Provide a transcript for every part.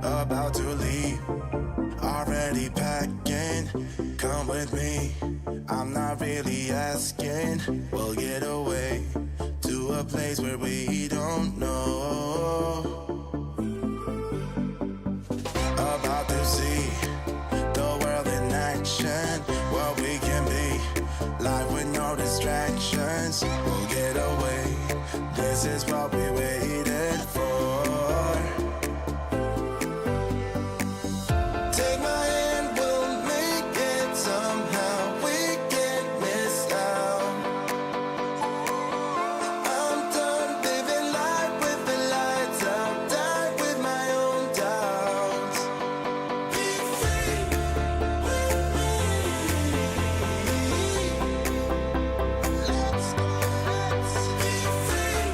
about to leave, already packing. Come with me, I'm not really asking. We'll get away to a place where we don't know. About to see the world in action, what we can be, life with no distractions. We'll get away, this is what we waited for. Take my hand, we'll make it somehow. We can't miss out. I'm done living life with the lights out. Die with my own doubts. Be free with me. Let's be free with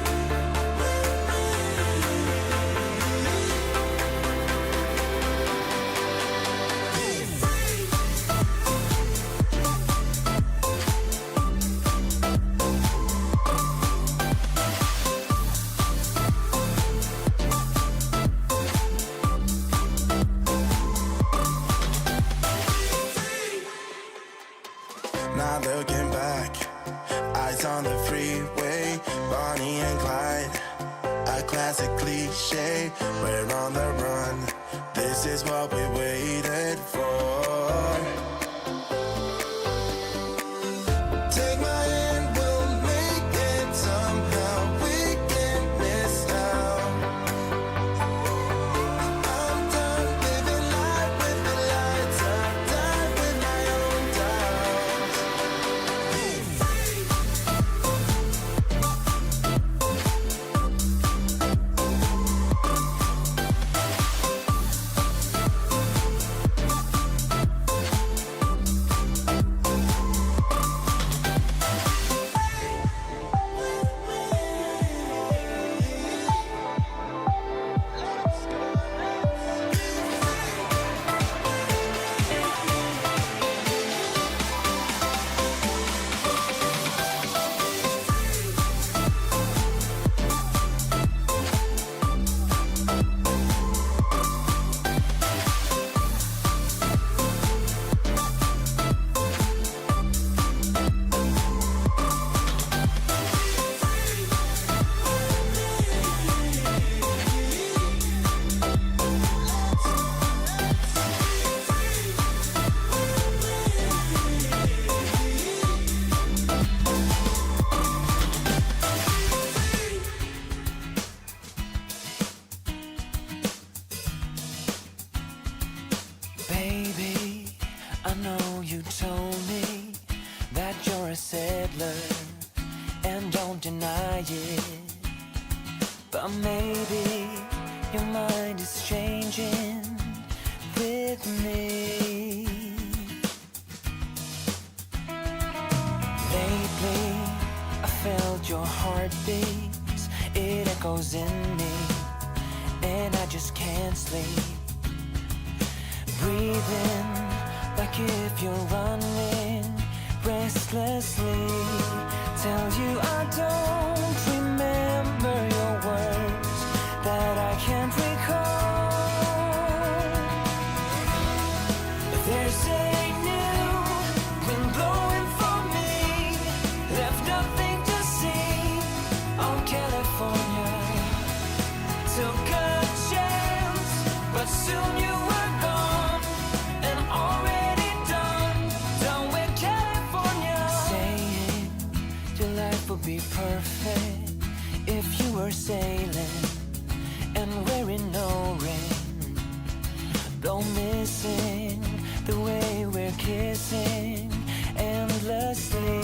Not looking back, eyes on the freeway, Bonnie and Clyde, a classic cliche. We're on the run, this is what we waited for. Take my hand, we'll make it somehow. We can't miss out. I'm done living life with the lights out. Die with my own doubts. Be free. Baby, I know you told me that you're a settler and don't deny it. But maybe your mind is changing with me. Lately, I felt your heartbeat, it echoes in me, and I just can't sleep. Breathing like if you're running restlessly. Tell you I don't remember your words, that I can't recall. There's a new wind blowing for me, left nothing to see on California. Took a chance, but soon you were gone, and already done with California. Saying your life would be perfect if you were sailing and wearing no rain, though missing the way we're kissing endlessly.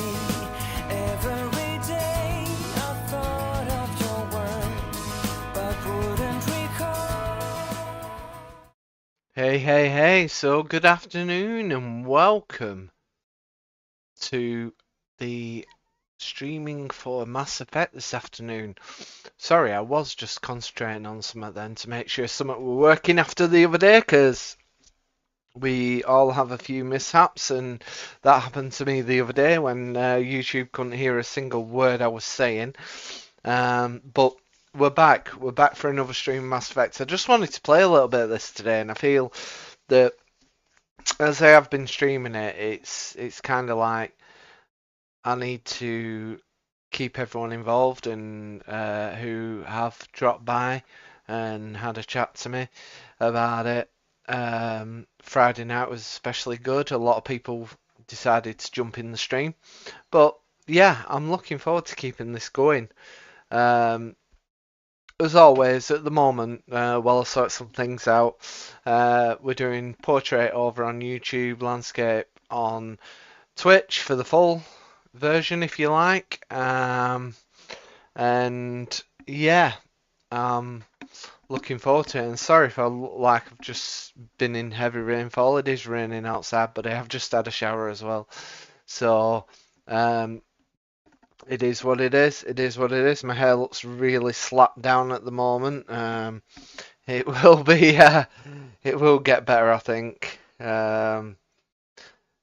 Every day I thought of your words, but wouldn't recall. Hey, so good afternoon and welcome to the streaming for Mass Effect this afternoon. Sorry, I was just concentrating on something then to make sure something were working after the other day, because we all have a few mishaps, and that happened to me the other day when YouTube couldn't hear a single word I was saying. But we're back. We're back for another stream of Mass Effect. I just wanted to play a little bit of this today, and I feel that as I have been streaming it, it's kind of like I need to keep everyone involved and who have dropped by and had a chat to me about it. Friday night was especially good. A lot of people decided to jump in the stream, but yeah, I'm looking forward to keeping this going. Um, as always, at the moment, while I sort some things out, we're doing portrait over on YouTube, landscape on Twitch for the full version, if you like. And yeah, um, looking forward to it. And sorry if I look like I've just been in heavy rainfall. It is raining outside, but I have just had a shower as well. So, it is what it is. It is what it is. My hair looks really slapped down at the moment. It will be. It will get better, I think, as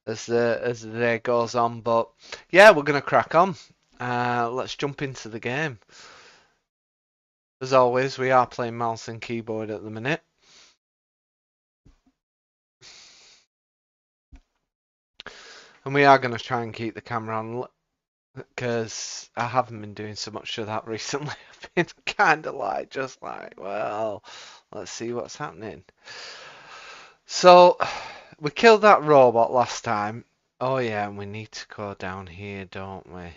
the day goes on. But yeah, we're gonna crack on. Let's jump into the game. As always, we are playing mouse and keyboard at the minute. And we are going to try and keep the camera on because I haven't been doing so much of that recently. I've been kind of like, just like, well, let's see what's happening. So, we killed that robot last time. Oh yeah, and we need to go down here, don't we?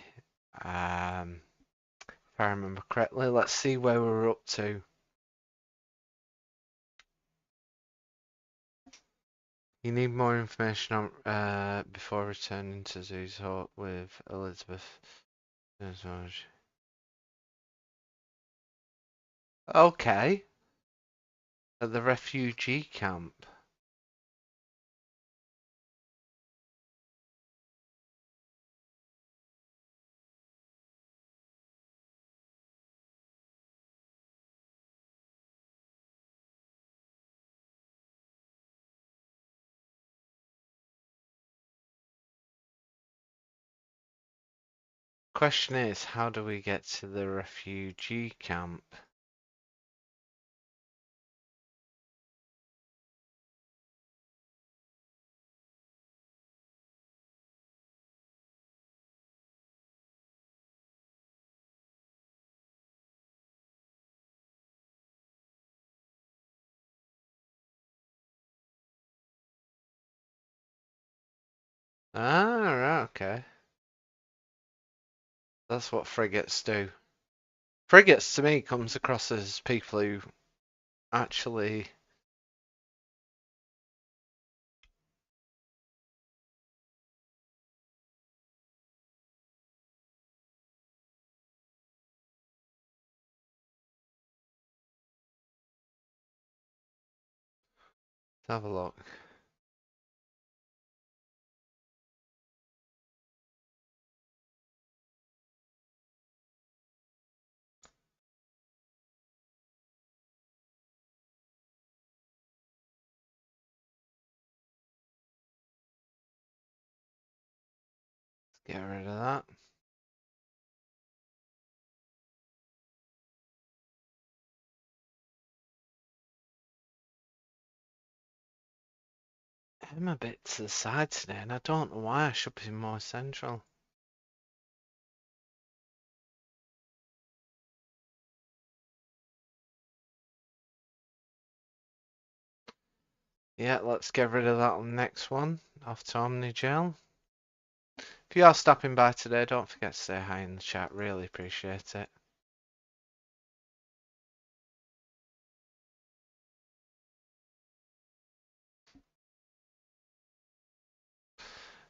If I remember correctly, let's see where we're up to. You need more information on before returning to Zoo's Hut with Elizabeth. Okay, at the refugee camp. Question is, how do we get to the refugee camp? Ah, right, okay. That's what frigates do. Frigates to me comes across as people who actually. Let's have a look. Get rid of that. I'm a bit to the side today, and I don't know why. I should be more central. Yeah, let's get rid of that on the next one. Off to Omnigel. If you are stopping by today, don't forget to say hi in the chat. Really appreciate it.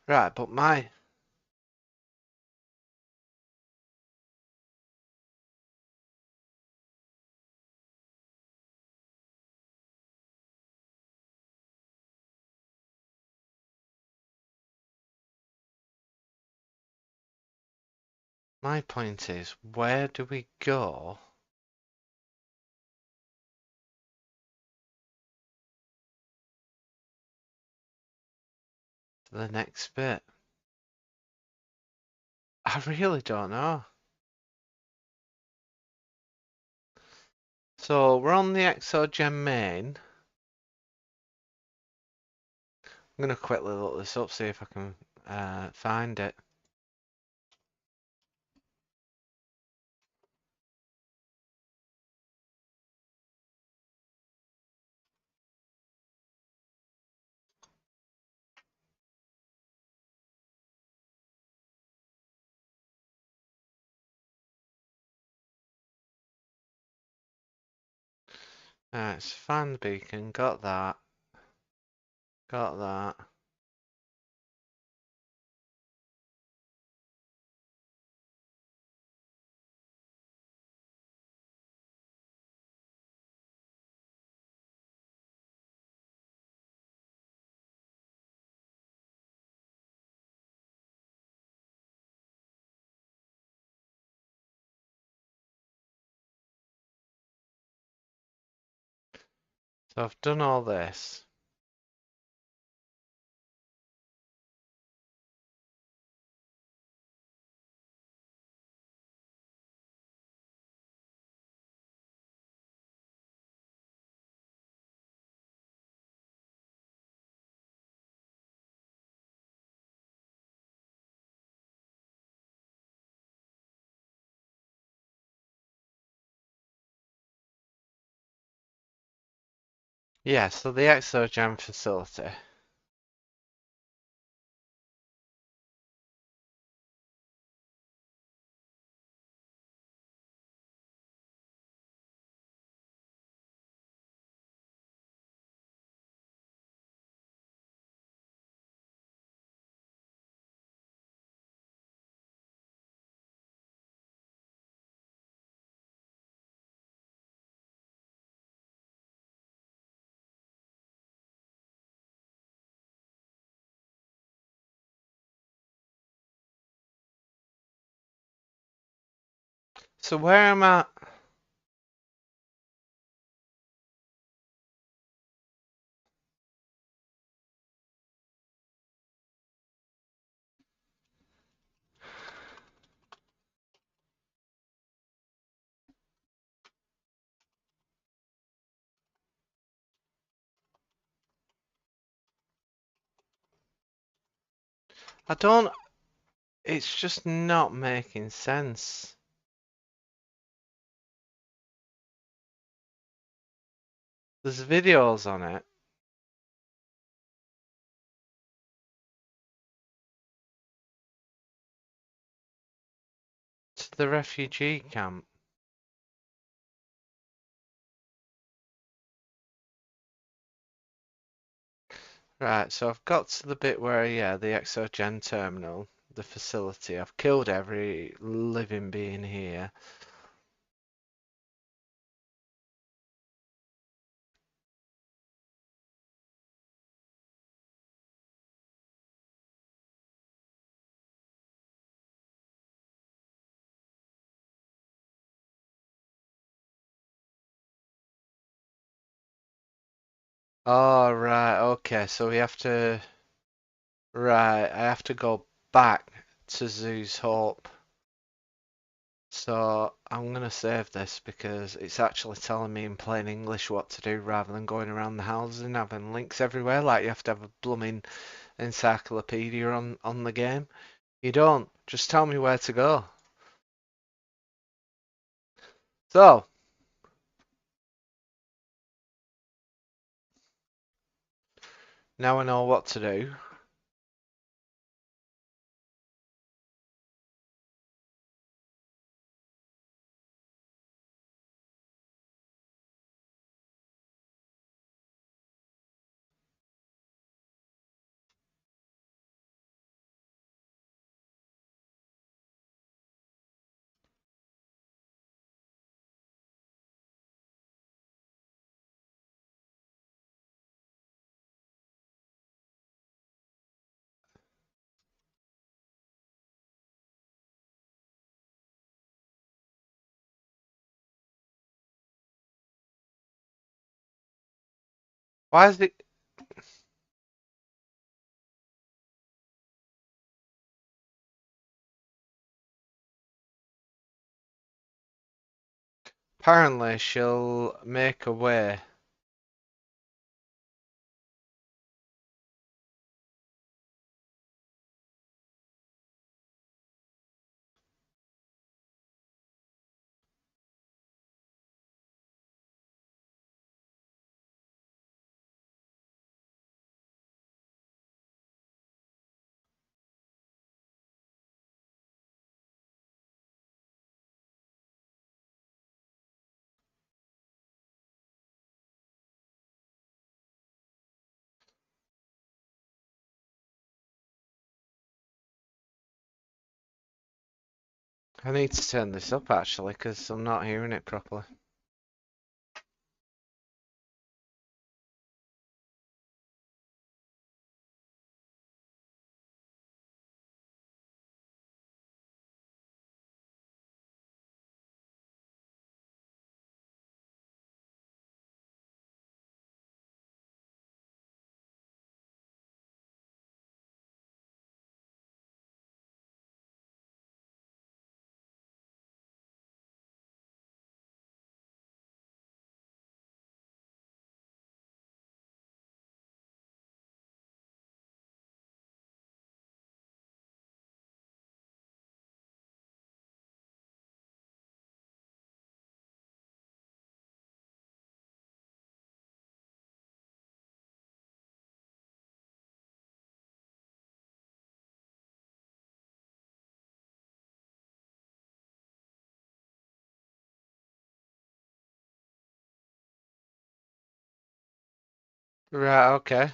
Right, but my point is, where do we go to the next bit? I really don't know. So we're on the Exogen main. I'm going to quickly look this up, see if I can find it. It's fan beacon, got that. Got that. So I've done all this. Yeah, so the Exogen facility. So where am I? I don't. It's just not making sense. There's videos on it. To the refugee camp. Right, so I've got to the bit where, yeah, the Exogen terminal, the facility. I've killed every living being here. Oh, right, okay, so we have to. Right, I have to go back to Zoo's Hope. So I'm gonna save this because it's actually telling me in plain English what to do rather than going around the houses and having links everywhere. Like you have to have a blooming encyclopedia on the game. You don't. Just tell me where to go. So now I know what to do. Why is it? Apparently she'll make a way. I need to turn this up actually because I'm not hearing it properly. Right, okay.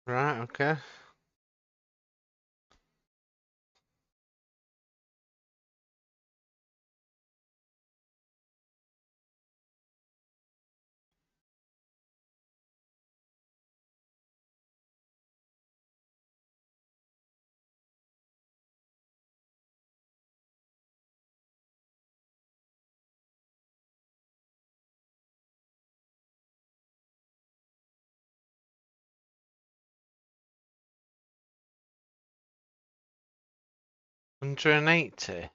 Right, okay. 180?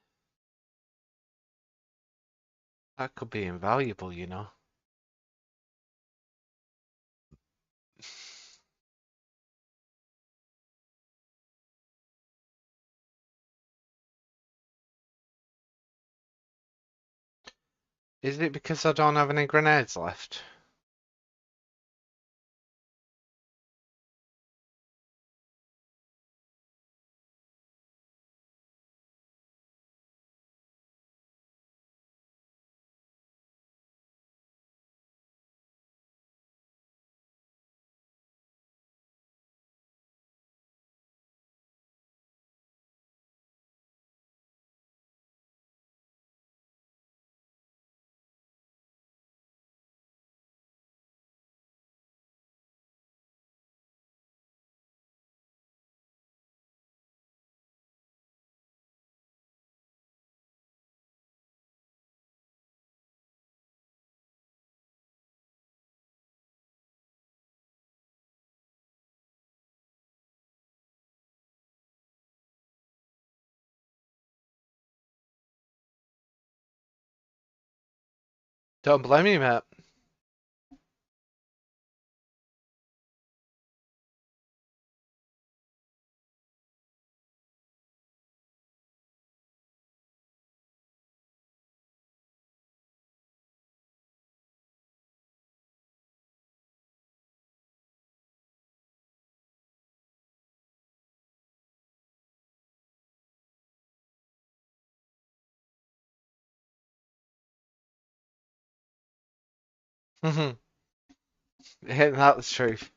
That could be invaluable, you know. Is it because I don't have any grenades left? Don't blame me, mate. Ain't that the truth?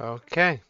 Okay.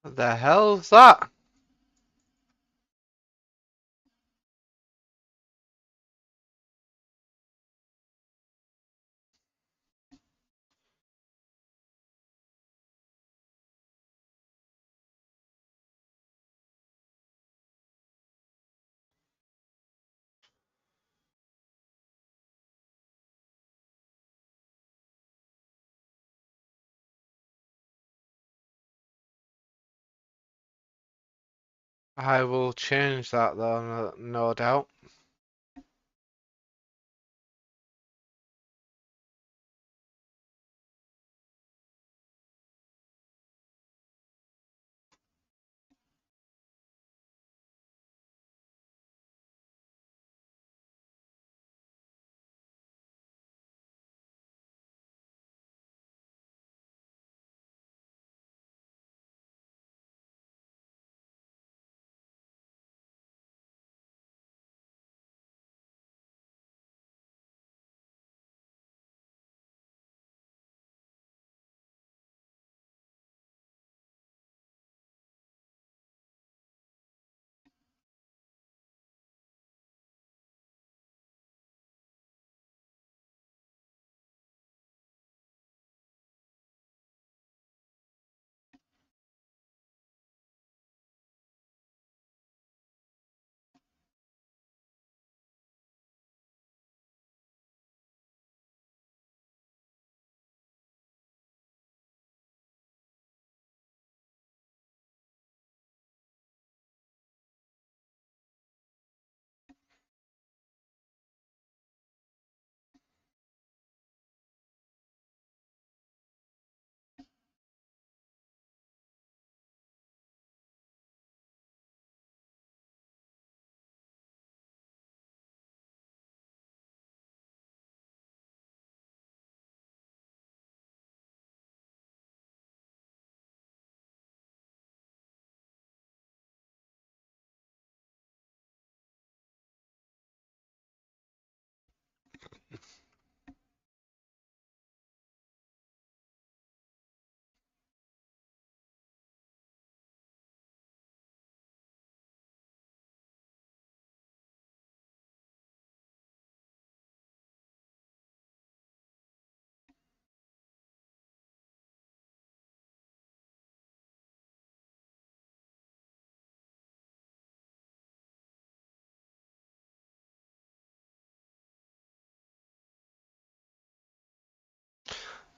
What the hell's that? I will change that though, no doubt.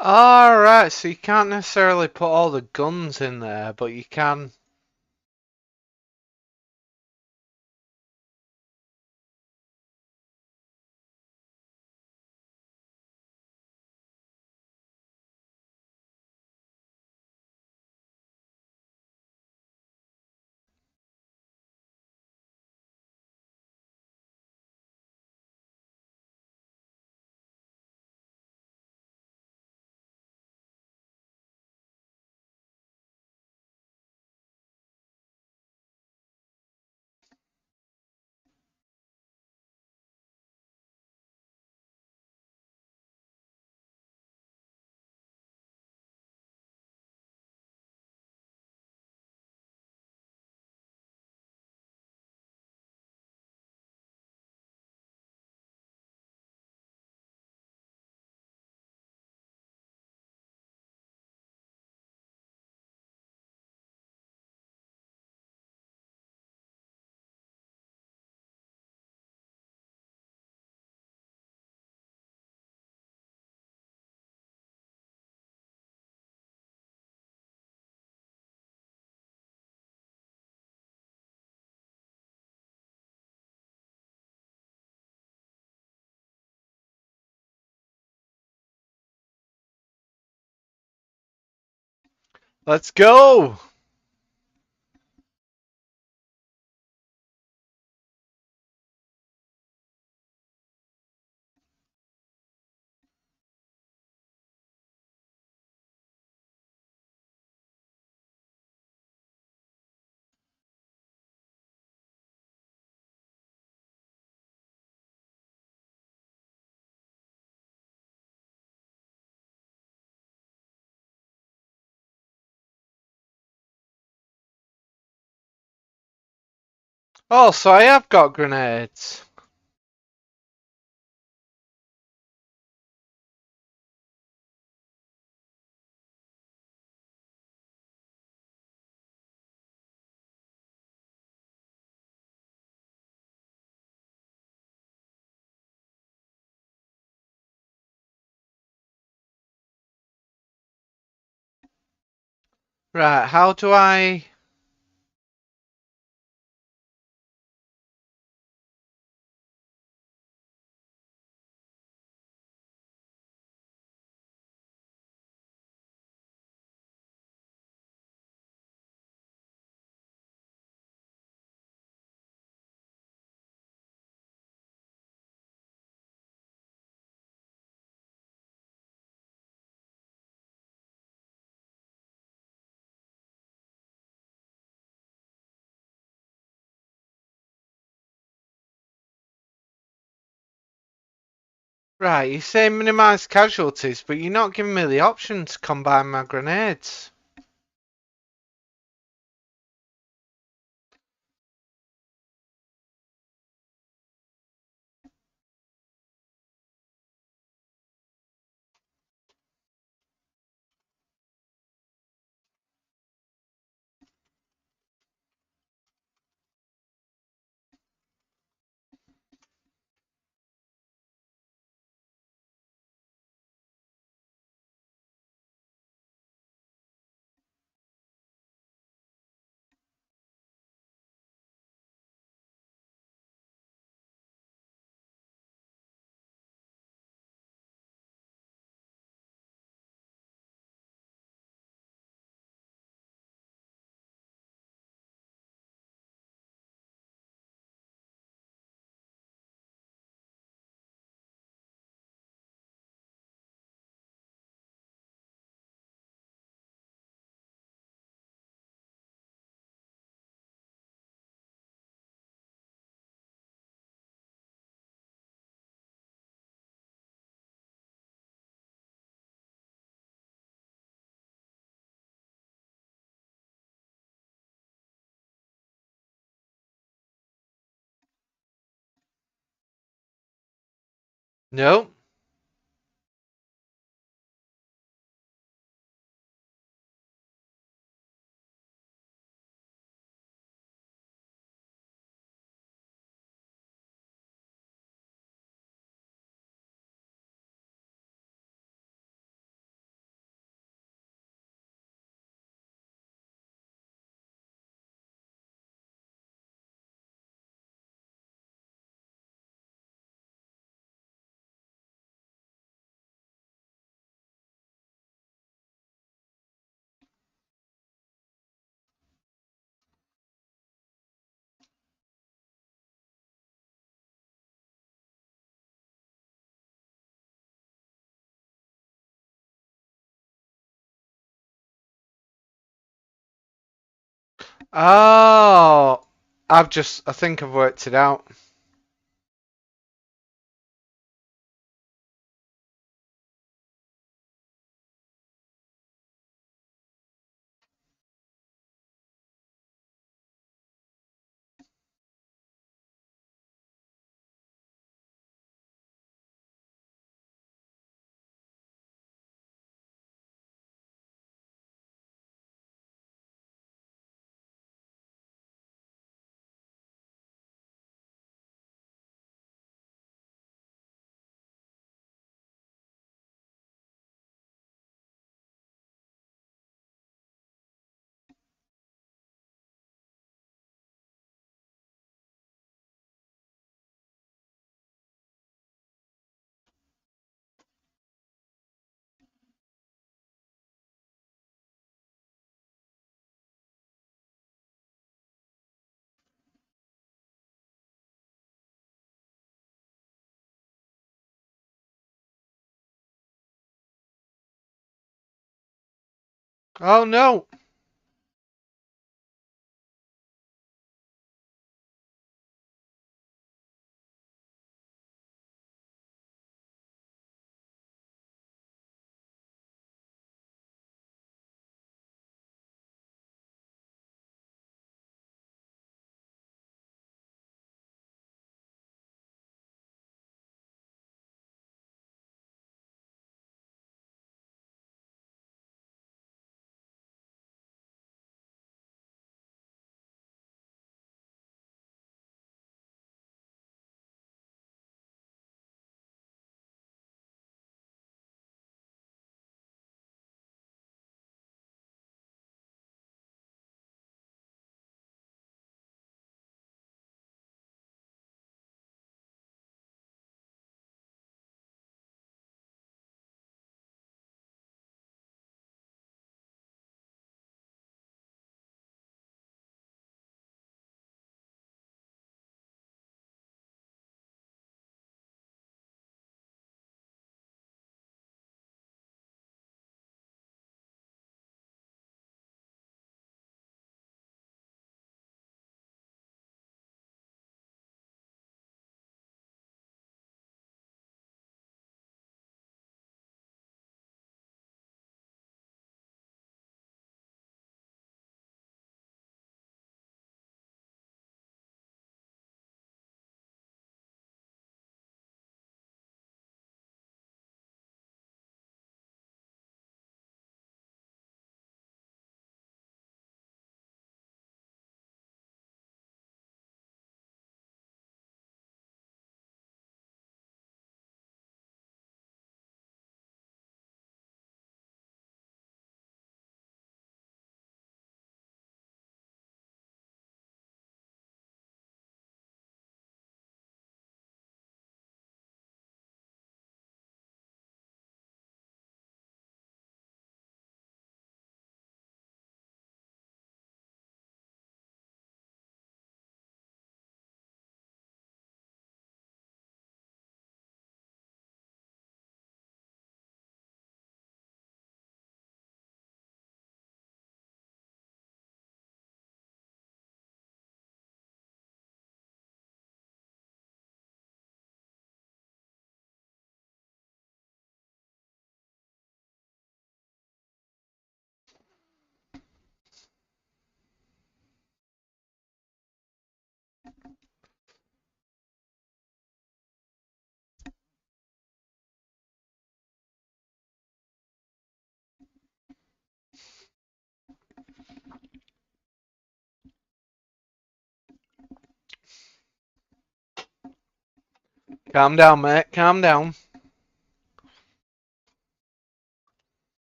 Alright, so you can't necessarily put all the guns in there, but you can. Let's go! Oh, so I have got grenades. Right, how do I... Right, you say minimise casualties, but you're not giving me the option to combine my grenades. No. Oh, I think I've worked it out. Oh no. Calm down, mate. Calm down.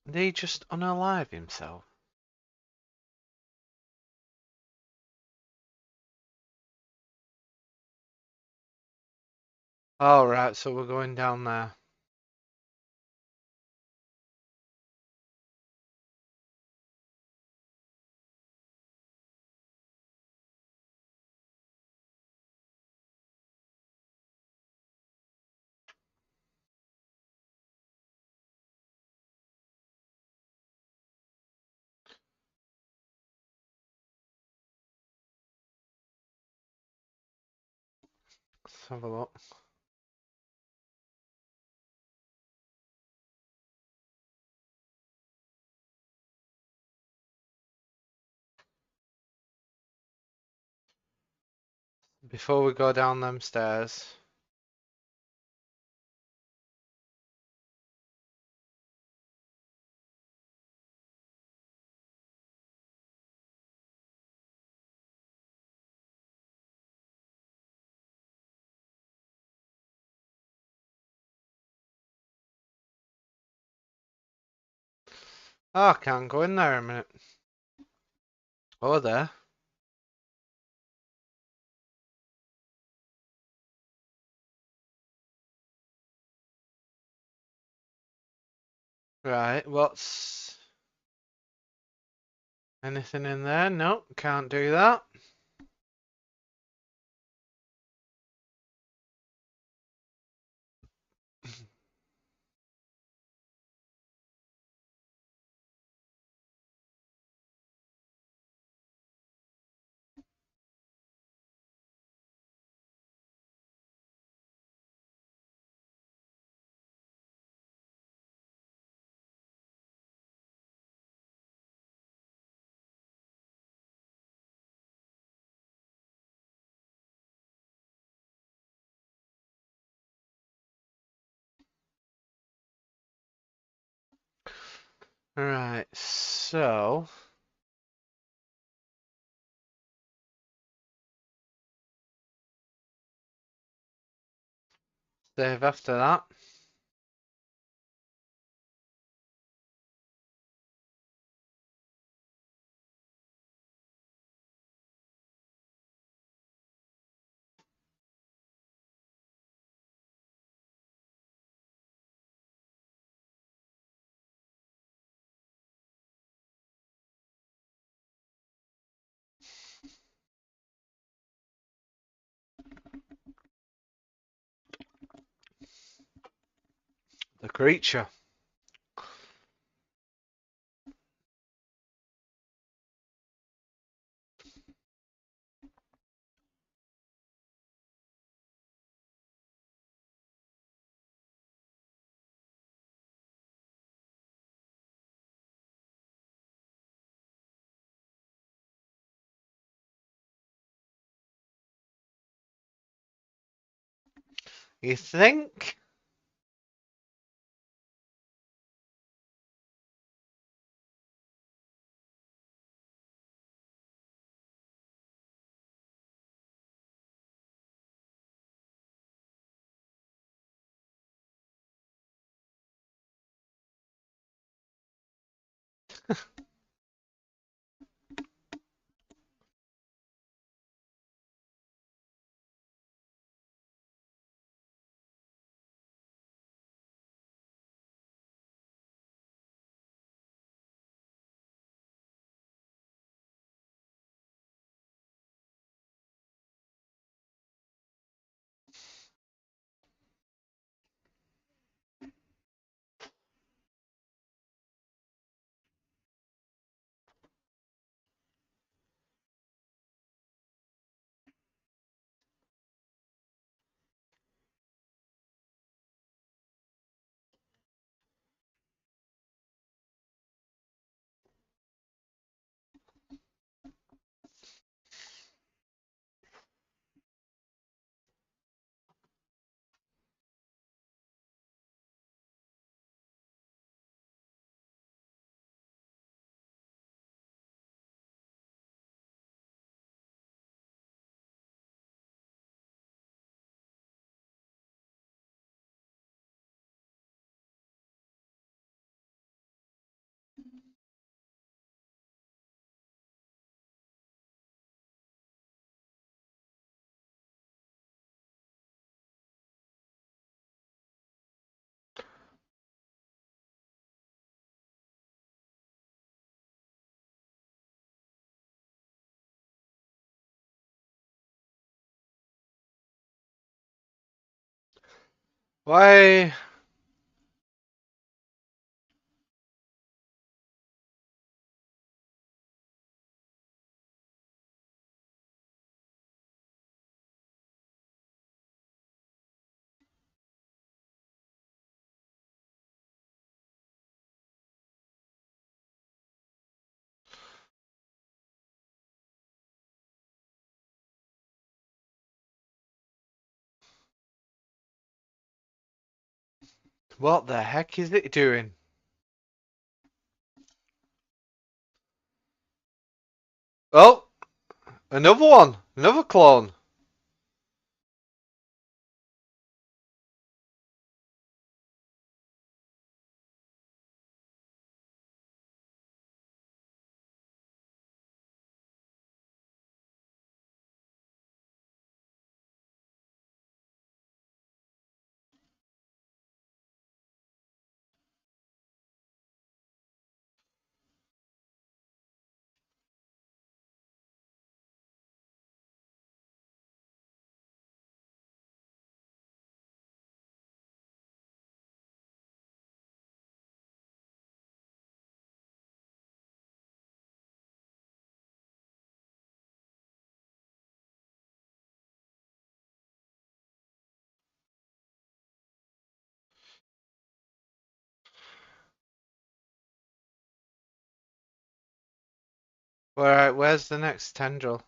Did he just unalive himself? All right, so we're going down there. Let's have a look. Before we go down them stairs. Oh, I can't go in there a minute. Oh, there. Right, what's... Anything in there? No, can't do that. Right, so... Save after that. The creature. You think? Why? What the heck is it doing? Oh, another one. Another clone. Alright, where's the next tendril?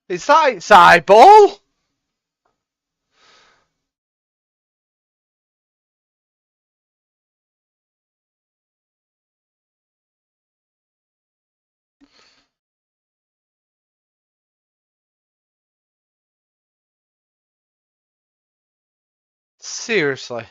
Is that its eyeball? Seriously.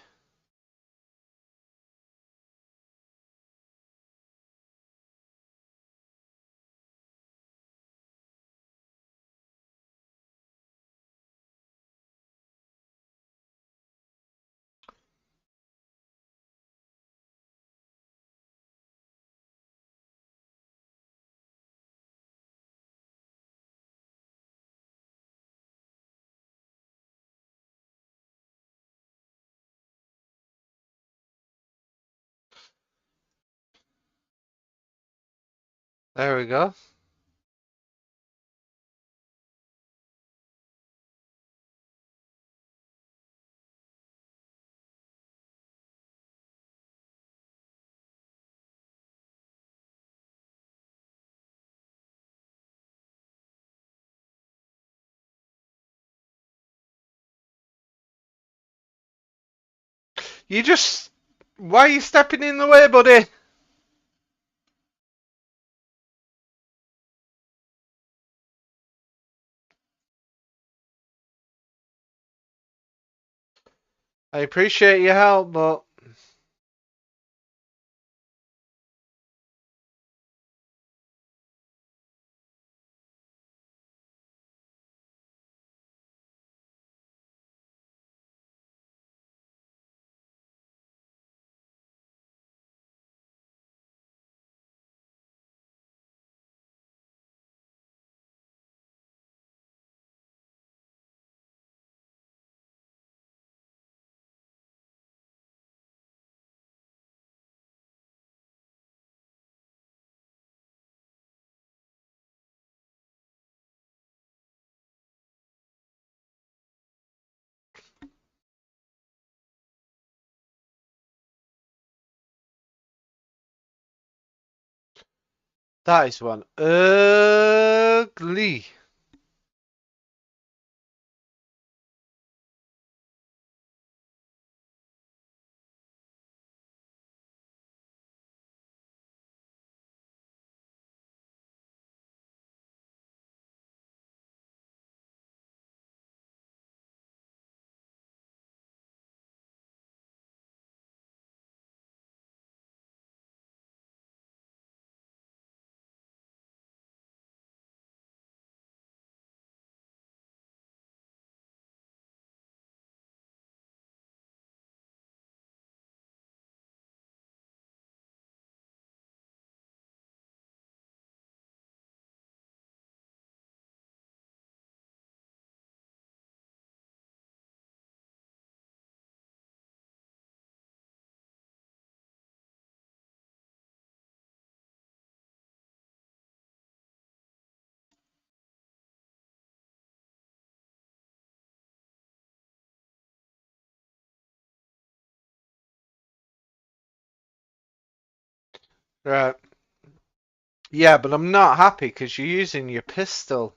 There we go. You just... Why are you stepping in the way, buddy? I appreciate your help, but... That is one ugly. Right. Yeah, but I'm not happy because you're using your pistol.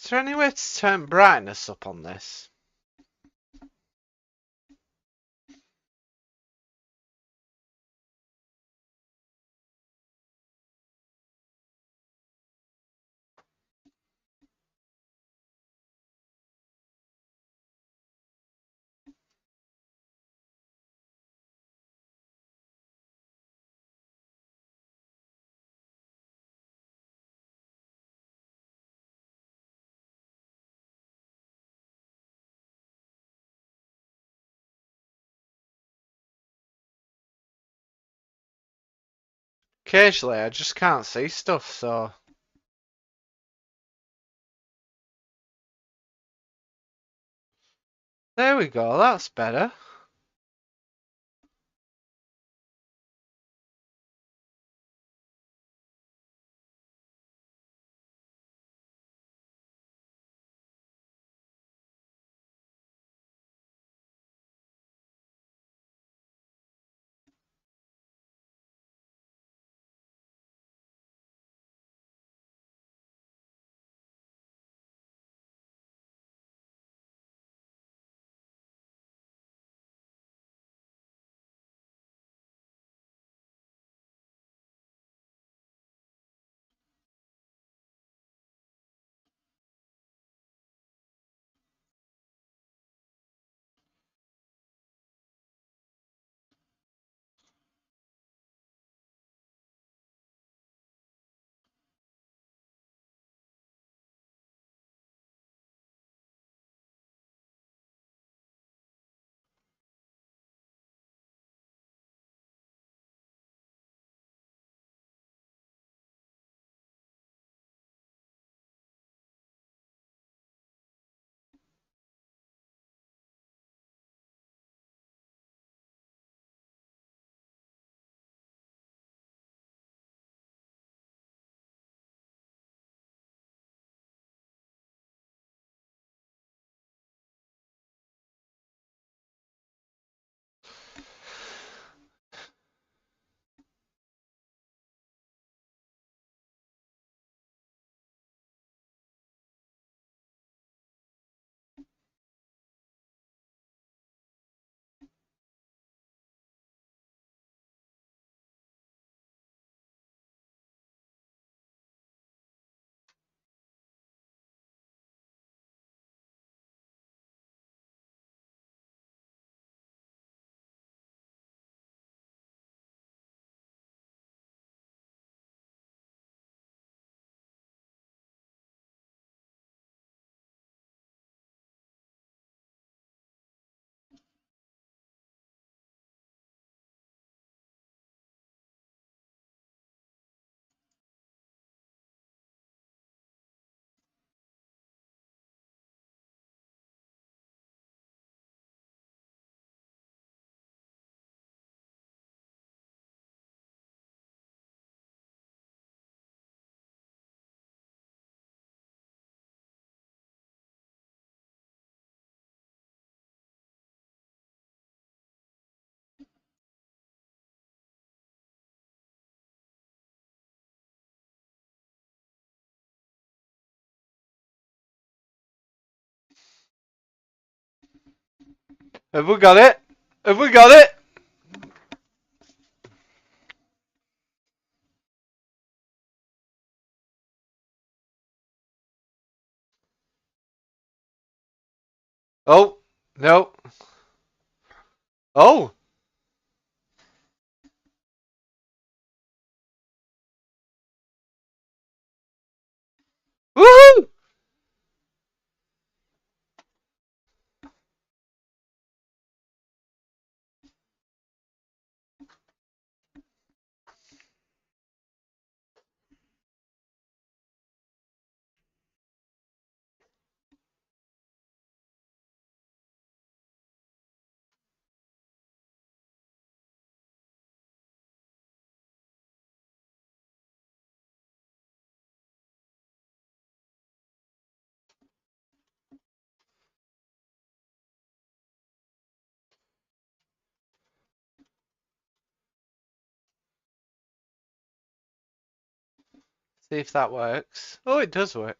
Is there any way to turn brightness up on this? Occasionally, I just can't see stuff, so... There we go, that's better. Have we got it? Have we got it? Oh, no. Oh! Woohoo! See if that works. Oh, it does work.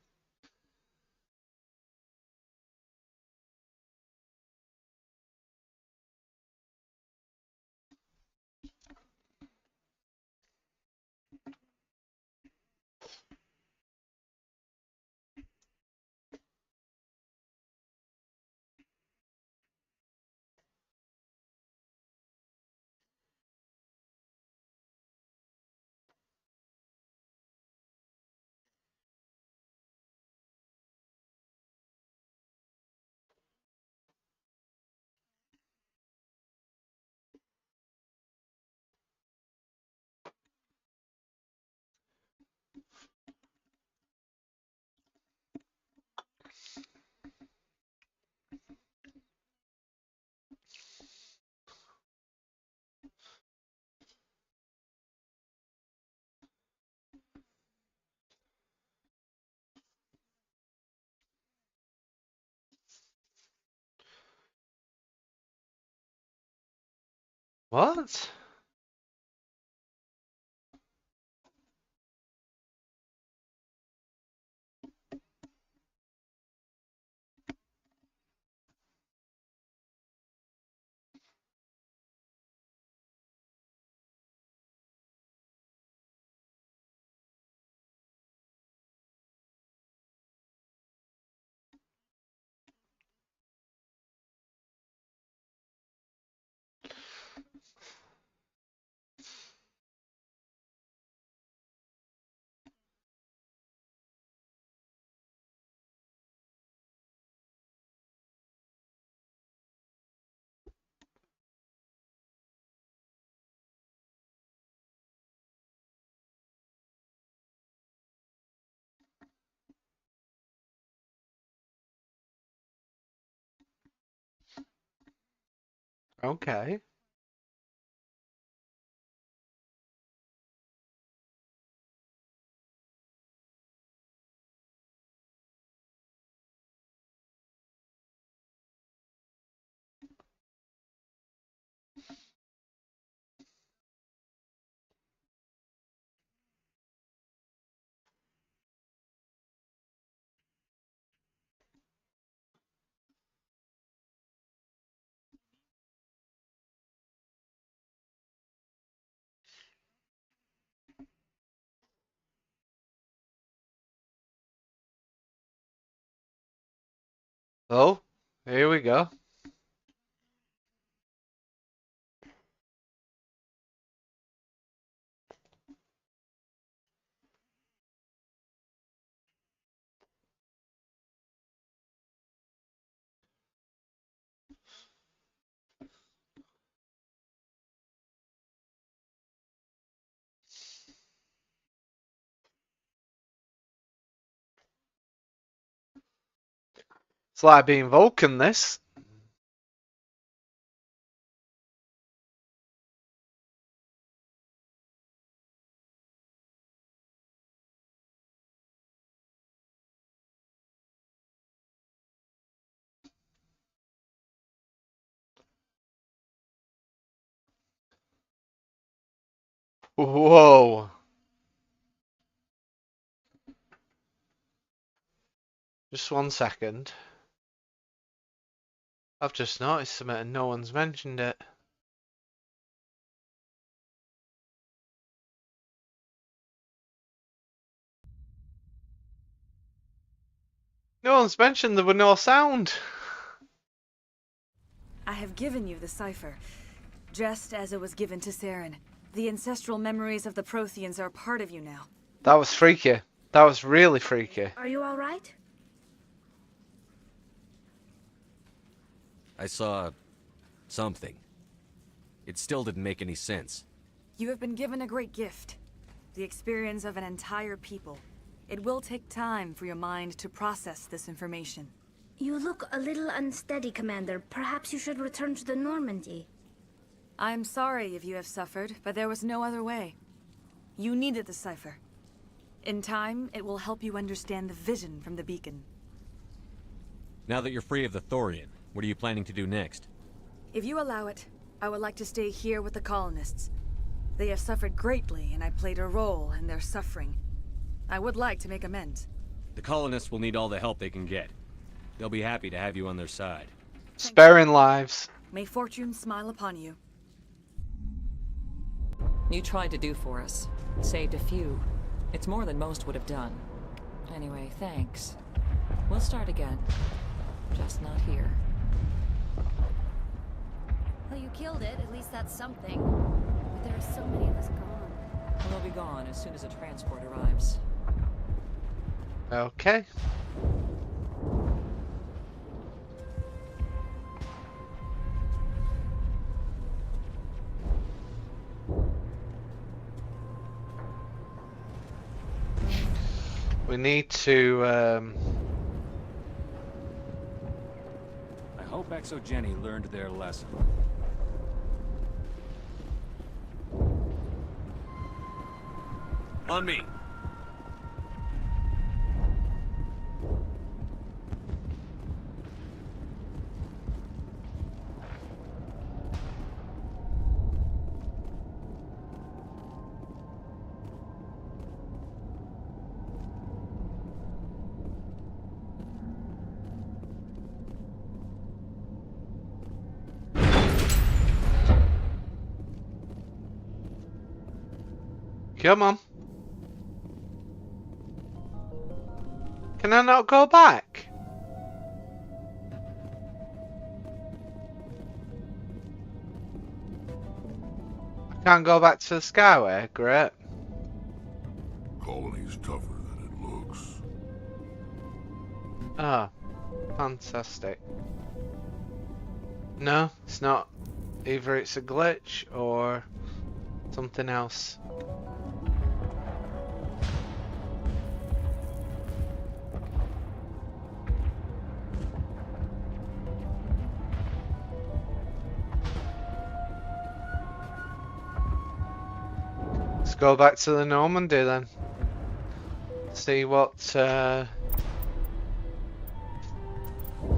What? Okay. Oh, here we go. It's like being Vulcan, this. Whoa. Just 1 second. I've just noticed something and no one's mentioned it. No one's mentioned there were no sound. I have given you the cipher, just as it was given to Saren. The ancestral memories of the Protheans are part of you now. That was freaky. That was really freaky. Are you all right? I saw something. It still didn't make any sense. You have been given a great gift. The experience of an entire people. It will take time for your mind to process this information. You look a little unsteady, Commander. Perhaps you should return to the Normandy. I'm sorry if you have suffered, but there was no other way. You needed the cipher. In time, it will help you understand the vision from the beacon. Now that you're free of the Thorian, what are you planning to do next? If you allow it, I would like to stay here with the colonists. They have suffered greatly, and I played a role in their suffering. I would like to make amends. The colonists will need all the help they can get. They'll be happy to have you on their side. Sparing lives. May fortune smile upon you. You tried to do for us. Saved a few. It's more than most would have done. Anyway, thanks. We'll start again. Just not here. Well, you killed it. At least that's something. But there are so many of us gone. We'll be gone as soon as a transport arrives. Okay. We need to, I hope Exogeny learned their lesson. On me! come on. Can I not go back? I can't go back to the Skyway. Great. Colony's tougher than it looks. Oh, fantastic. No, it's not. Either it's a glitch or something else. Let's go back to the Normandy then. See what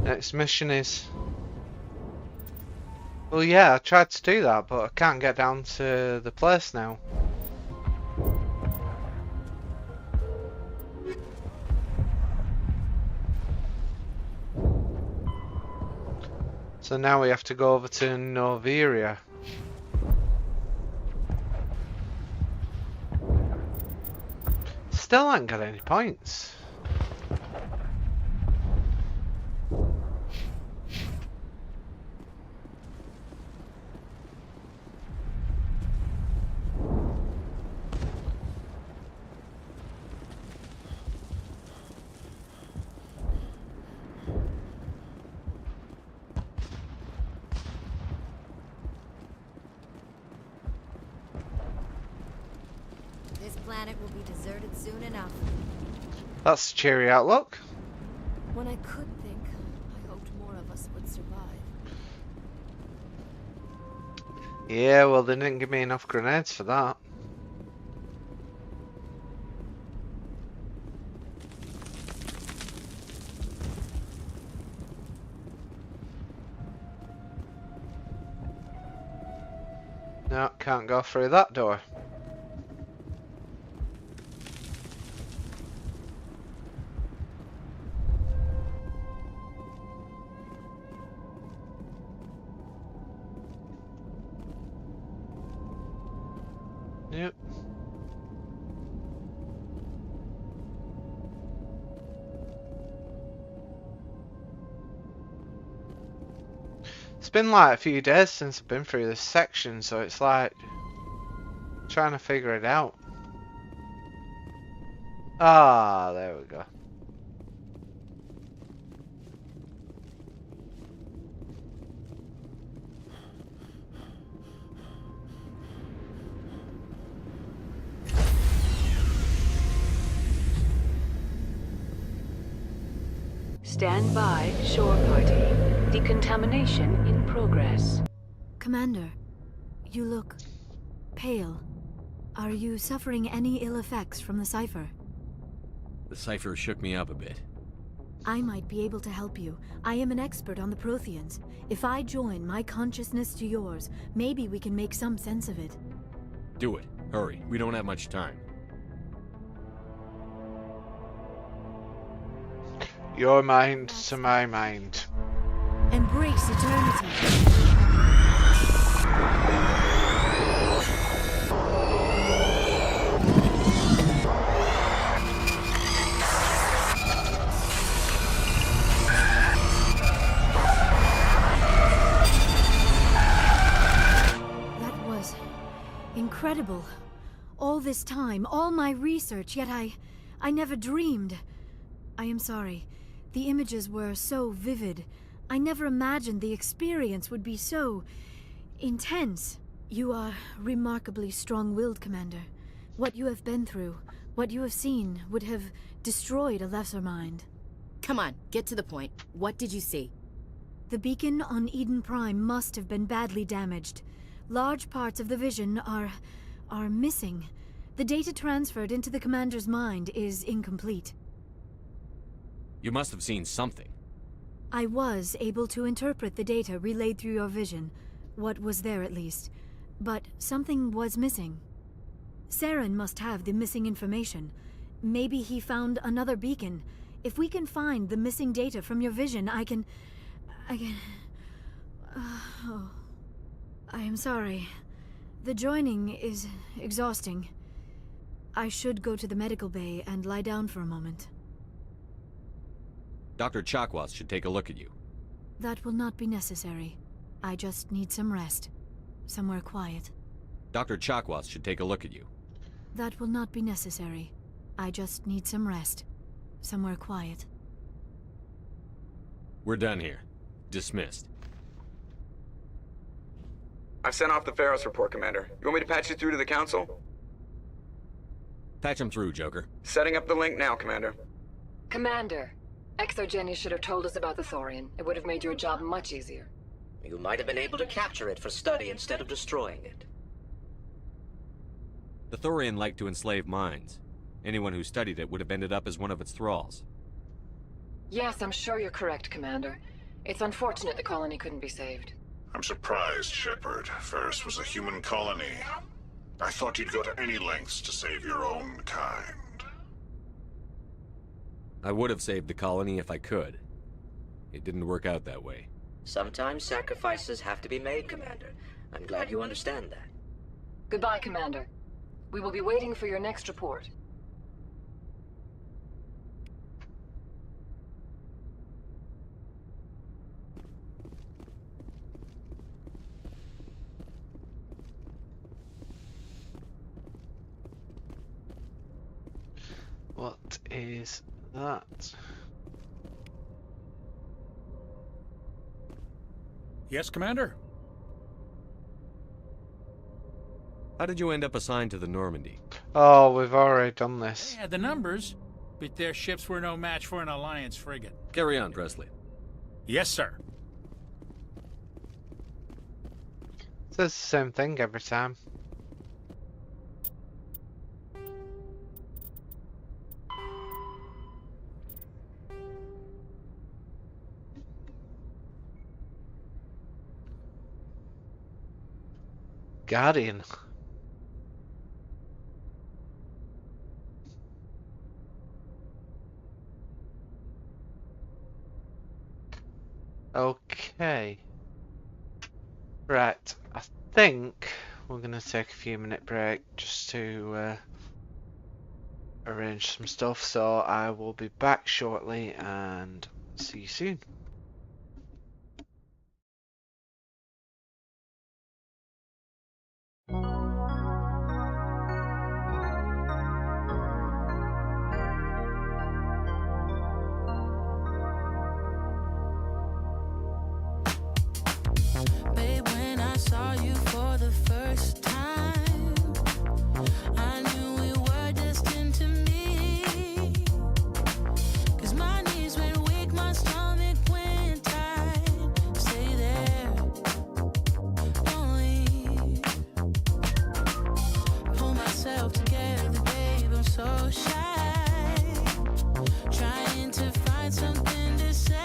next mission is. Well, yeah, I tried to do that, but I can't get down to the place now. So now we have to go over to Noveria. Still ain't got any points. This planet will be deserted soon enough. That's a cheery outlook. When I could think, I hoped more of us would survive. Yeah, well, they didn't give me enough grenades for that. No, can't go through that door. Yep. It's been like a few days since I've been through this section, so it's like trying to figure it out. Ah, there we go. Stand by, shore party. Decontamination in progress. Commander, you look pale. Are you suffering any ill effects from the cipher? The cipher shook me up a bit. I might be able to help you. I am an expert on the Protheans. If I join my consciousness to yours, maybe we can make some sense of it. Do it. Hurry. We don't have much time. Your mind to my mind. Embrace eternity. That was incredible. All this time, all my research, yet I never dreamed. I am sorry. The images were so vivid. I never imagined the experience would be so intense. You are remarkably strong-willed, Commander. What you have been through, what you have seen, would have destroyed a lesser mind. Come on, get to the point. What did you see? The beacon on Eden Prime must have been badly damaged. Large parts of the vision are missing. The data transferred into the Commander's mind is incomplete. You must have seen something. I was able to interpret the data relayed through your vision. What was there, at least. But something was missing. Saren must have the missing information. Maybe he found another beacon. If we can find the missing data from your vision, I can... Oh. I am sorry. The joining is exhausting. I should go to the medical bay and lie down for a moment. Dr. Chakwas should take a look at you. That will not be necessary. I just need some rest. Somewhere quiet. Dr. Chakwas should take a look at you. That will not be necessary. I just need some rest. Somewhere quiet. We're done here. Dismissed. I've sent off the Pharos report, Commander. You want me to patch you through to the Council? Patch him through, Joker. Setting up the link now, Commander. Commander, Exogeny should have told us about the Thorian. It would have made your job much easier. You might have been able to capture it for study instead of destroying it. The Thorian liked to enslave minds. Anyone who studied it would have ended up as one of its thralls. Yes, I'm sure you're correct, Commander. It's unfortunate the colony couldn't be saved. I'm surprised, Shepard. Pharos was a human colony. I thought you'd go to any lengths to save your own kind. I would have saved the colony if I could. It didn't work out that way. Sometimes sacrifices have to be made, Commander. I'm glad you understand that. Goodbye, Commander. We will be waiting for your next report. What is that? Yes, Commander? How did you end up assigned to the Normandy? Oh, we've already done this. They had the numbers, but their ships were no match for an Alliance frigate. Carry on, Presley. Yes, sir. Says the same thing every time. Guardian. Okay. Right. I think we're going to take a few minute break just to arrange some stuff, so I will be back shortly and see you soon. Babe, when I saw you for the first time, I knew we were destined to meet. 'Cause my knees went weak, my stomach went tight. Stay there, don't leave. Pull myself together, babe, I'm so shy. Trying to find something to say.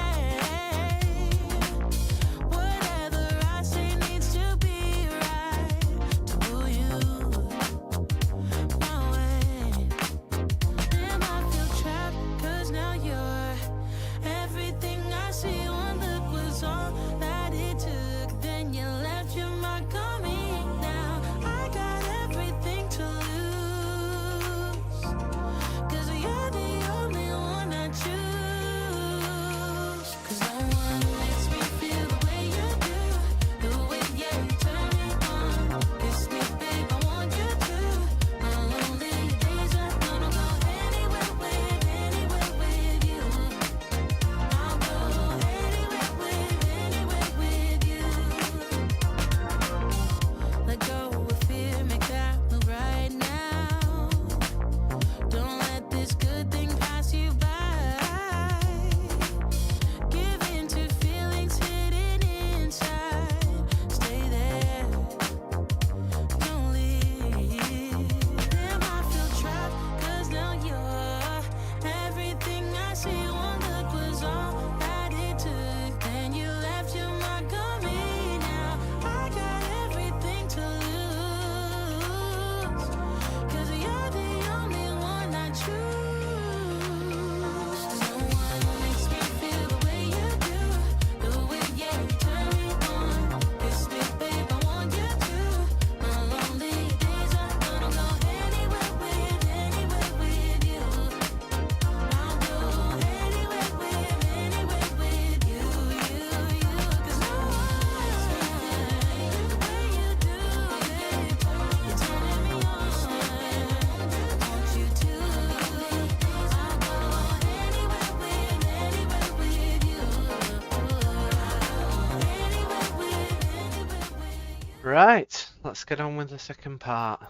Right, let's get on with the second part.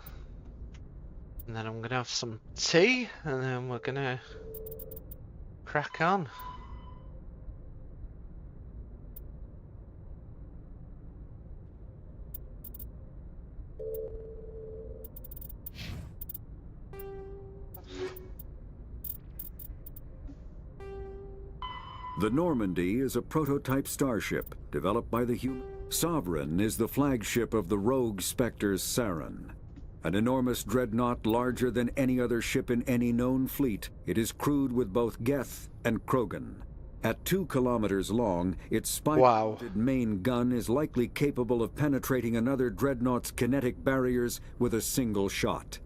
And then I'm going to have some tea, and then we're going to crack on. The Normandy is a prototype starship developed by the human. Sovereign is the flagship of the rogue Spectres Saren. An enormous dreadnought larger than any other ship in any known fleet, it is crewed with both Geth and Krogan. At 2 kilometers long, its spike-mounted main gun is likely capable of penetrating another dreadnought's kinetic barriers with a single shot.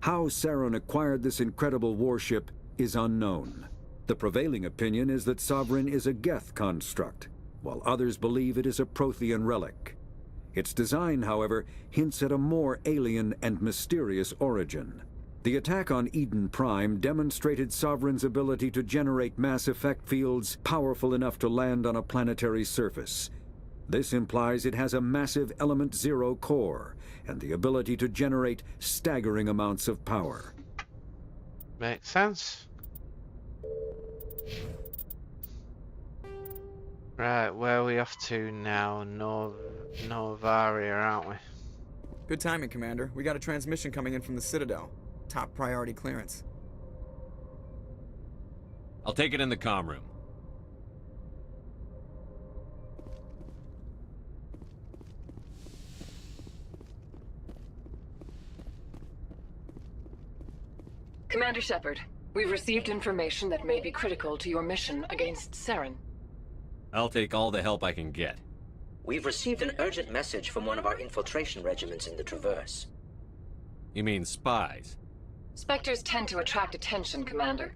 How Saren acquired this incredible warship is unknown. The prevailing opinion is that Sovereign is a Geth construct, while others believe it is a Prothean relic. Its design, however, hints at a more alien and mysterious origin. The attack on Eden Prime demonstrated Sovereign's ability to generate mass effect fields powerful enough to land on a planetary surface. This implies it has a massive Element Zero core and the ability to generate staggering amounts of power. Makes sense. Right, where are we off to now? Novaria, aren't we? Good timing, Commander. We got a transmission coming in from the Citadel. Top priority clearance. I'll take it in the comm room. Commander Shepard, we've received information that may be critical to your mission against Saren. I'll take all the help I can get. We've received an urgent message from one of our infiltration regiments in the Traverse. You mean spies? Spectres tend to attract attention, Commander.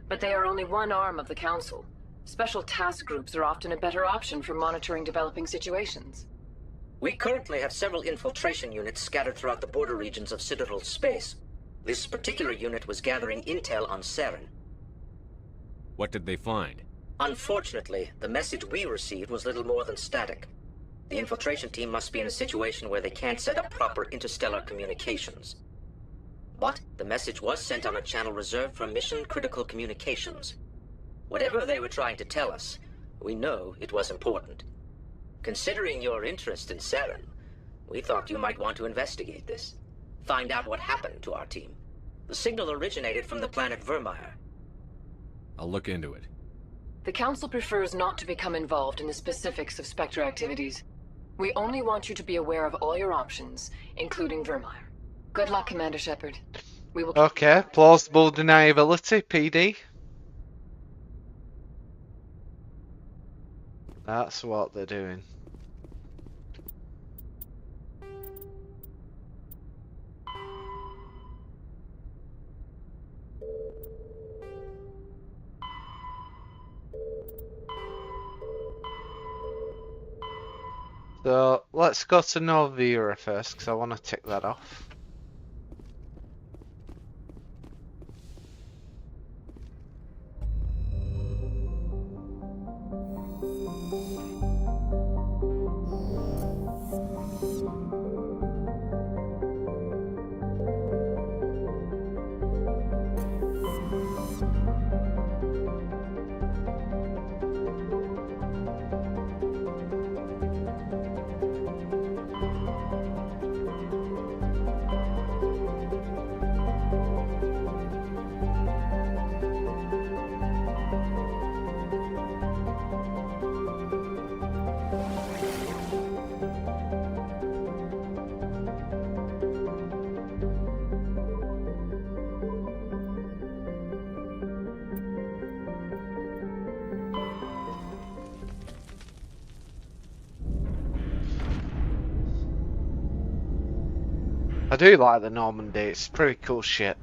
But they are only one arm of the Council. Special task groups are often a better option for monitoring developing situations. We currently have several infiltration units scattered throughout the border regions of Citadel space. This particular unit was gathering intel on Saren. What did they find? Unfortunately, the message we received was little more than static. The infiltration team must be in a situation where they can't set up proper interstellar communications. But the message was sent on a channel reserved for mission-critical communications. Whatever they were trying to tell us, we know it was important. Considering your interest in Saren, we thought you might want to investigate this. Find out what happened to our team. The signal originated from the planet Vermeer. I'll look into it. The Council prefers not to become involved in the specifics of Spectre activities. We only want you to be aware of all your options, including Vermeer. Good luck, Commander Shepard. We will. Okay, plausible deniability, PD. That's what they're doing. So let's go to Novira first, because I want to tick that off. I do like the Normandy, it's a pretty cool ship.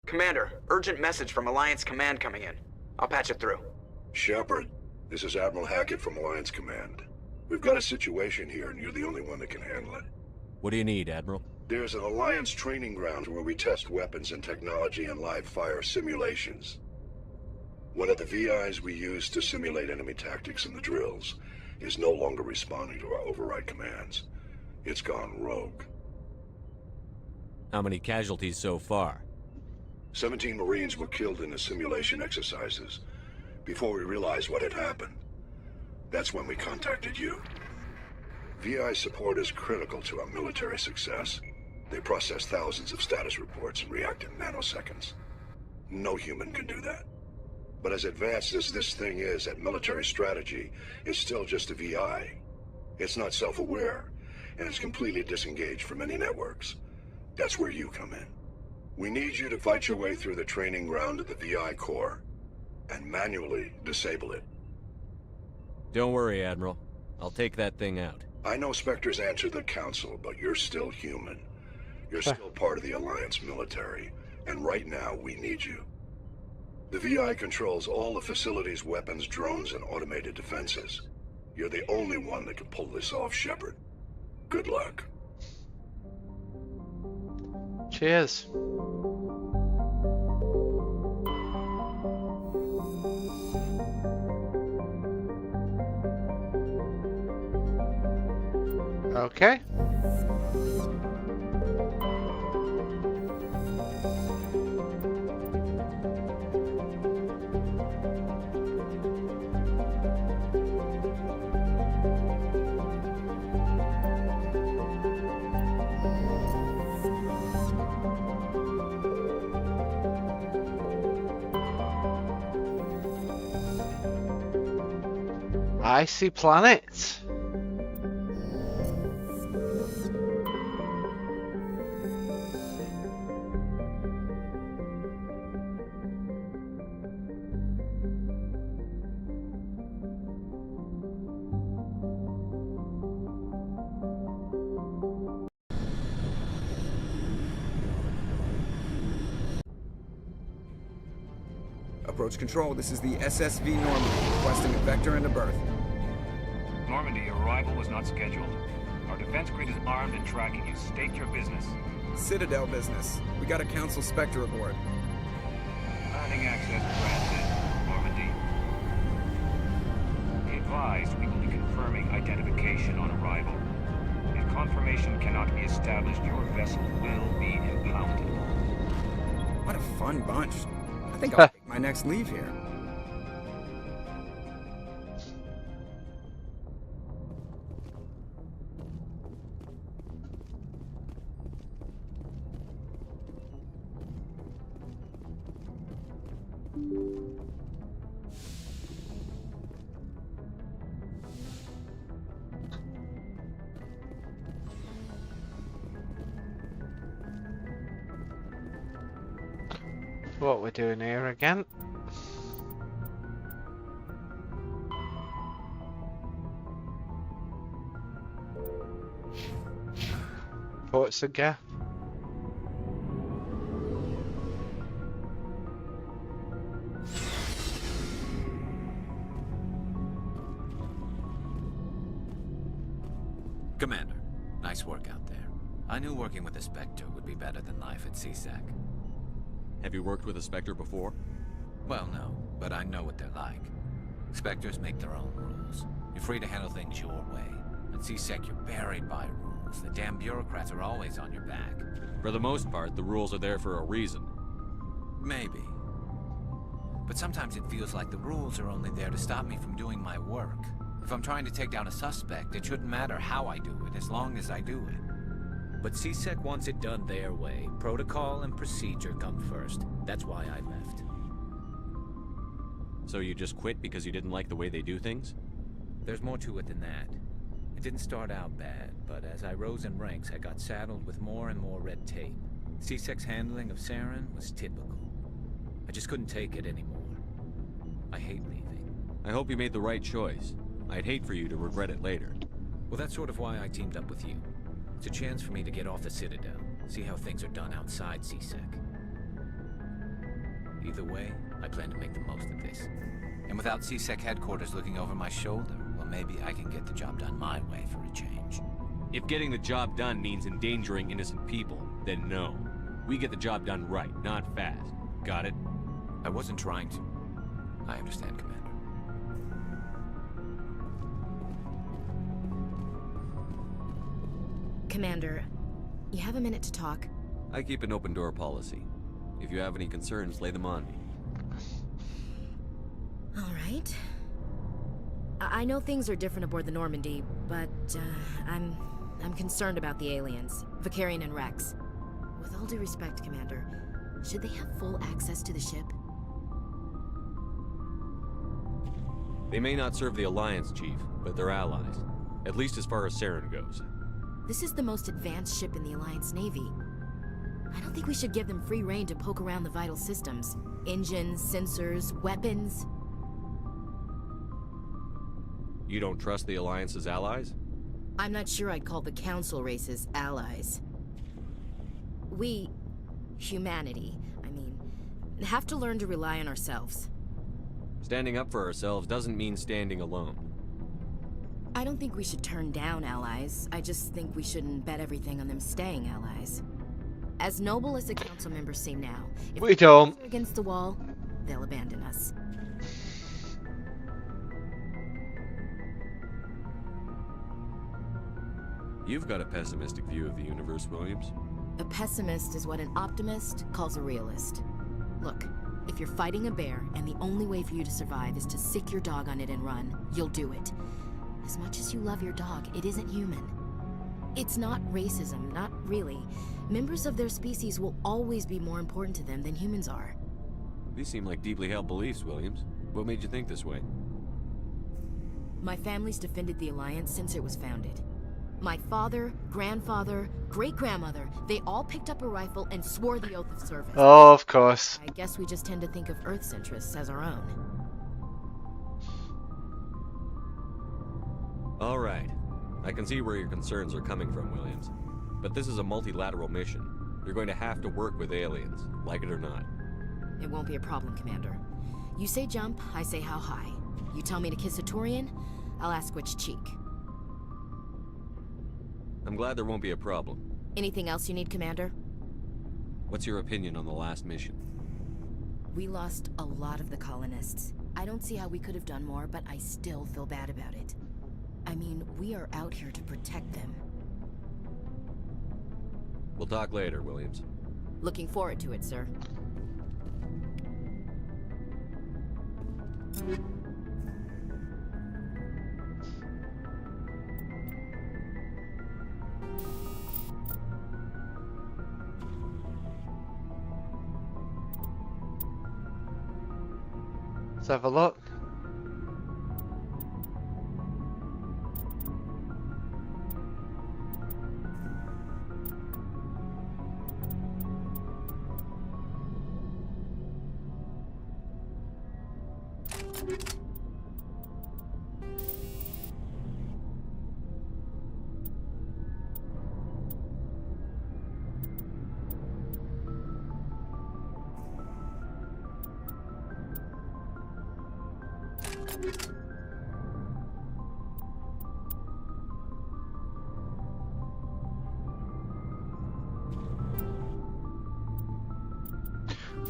Commander, urgent message from Alliance Command coming in. I'll patch it through. Shepard, this is Admiral Hackett from Alliance Command. We've got a situation here, and you're the only one that can handle it. What do you need, Admiral? There's an Alliance training ground where we test weapons and technology in live fire simulations. One of the VIs we use to simulate enemy tactics in the drills is no longer responding to our override commands. It's gone rogue. How many casualties so far? 17 Marines were killed in the simulation exercises before we realized what had happened. That's when we contacted you. VI support is critical to our military success. They process thousands of status reports and react in nanoseconds. No human can do that. But as advanced as this thing is at military strategy, it's still just a VI. It's not self-aware, and it's completely disengaged from any networks. That's where you come in. We need you to fight your way through the training ground of the VI core and manually disable it. Don't worry, Admiral. I'll take that thing out. I know Spectres answer the Council, but you're still human. You're still part of the Alliance military, and right now we need you. The VI controls all the facility's weapons, drones, and automated defenses. You're the only one that can pull this off, Shepard. Good luck. Cheers. Okay. Icy planet. Approach control, this is the SSV Normandy, requesting a vector and a berth. Normandy, your arrival was not scheduled. Our defense grid is armed and tracking you. State your business. Citadel business. We got a Council Spectre aboard. Landing access granted, Normandy. Be advised, we will be confirming identification on arrival. If confirmation cannot be established, your vessel will be impounded. What a fun bunch. I think I'll take my next leave here. What we're doing here again? Ports again. Commander, nice work out there. I knew working with a Spectre would be better than life at CSEC. Have you worked with a Spectre before? Well, no, but I know what they're like. Spectres make their own rules. You're free to handle things your way. At CSEC, you're buried by rules. The damn bureaucrats are always on your back. For the most part, the rules are there for a reason. Maybe. But sometimes it feels like the rules are only there to stop me from doing my work. If I'm trying to take down a suspect, it shouldn't matter how I do it, as long as I do it. But CSEC wants it done their way. Protocol and procedure come first. That's why I left. So you just quit because you didn't like the way they do things? There's more to it than that. It didn't start out bad, but as I rose in ranks, I got saddled with more and more red tape. CSEC's handling of Saren was typical. I just couldn't take it anymore. I hate leaving. I hope you made the right choice. I'd hate for you to regret it later. Well, that's sort of why I teamed up with you. It's a chance for me to get off the Citadel, see how things are done outside CSEC. Either way, I plan to make the most of this. And without CSEC headquarters looking over my shoulder, well, maybe I can get the job done my way for a change. If getting the job done means endangering innocent people, then no. We get the job done right, not fast. Got it? I wasn't trying to. I understand, Commander. Commander, you have a minute to talk? I keep an open door policy. If you have any concerns, lay them on me. All right. I know things are different aboard the Normandy, but I'm concerned about the aliens, Vicarian and Rex. With all due respect, Commander, should they have full access to the ship? They may not serve the Alliance, Chief, but they're allies. At least as far as Saren goes. This is the most advanced ship in the Alliance Navy. I don't think we should give them free rein to poke around the vital systems. Engines, sensors, weapons. You don't trust the Alliance's allies? I'm not sure I'd call the Council races allies. We, humanity, I mean, have to learn to rely on ourselves. Standing up for ourselves doesn't mean standing alone. I don't think we should turn down allies. I just think we shouldn't bet everything on them staying allies. As noble as the council members seem now, if we don't. We're against the wall, they'll abandon us. You've got a pessimistic view of the universe, Williams. A pessimist is what an optimist calls a realist. Look, if you're fighting a bear and the only way for you to survive is to sick your dog on it and run, you'll do it. As much as you love your dog, it isn't human. It's not racism, not really. Members of their species will always be more important to them than humans are. These seem like deeply held beliefs, Williams. What made you think this way? My family's defended the Alliance since it was founded. My father, grandfather, great-grandmother, they all picked up a rifle and swore the oath of service. Oh, of course. I guess we just tend to think of Earth's interests as our own. All right. I can see where your concerns are coming from, Williams. But this is a multilateral mission. You're going to have to work with aliens, like it or not. It won't be a problem, Commander. You say jump, I say how high. You tell me to kiss a Turian, I'll ask which cheek. I'm glad there won't be a problem. Anything else you need, Commander? What's your opinion on the last mission? We lost a lot of the colonists. I don't see how we could have done more, but I still feel bad about it. I mean, we are out here to protect them. We'll talk later, Williams. Looking forward to it, sir. Let's have a look.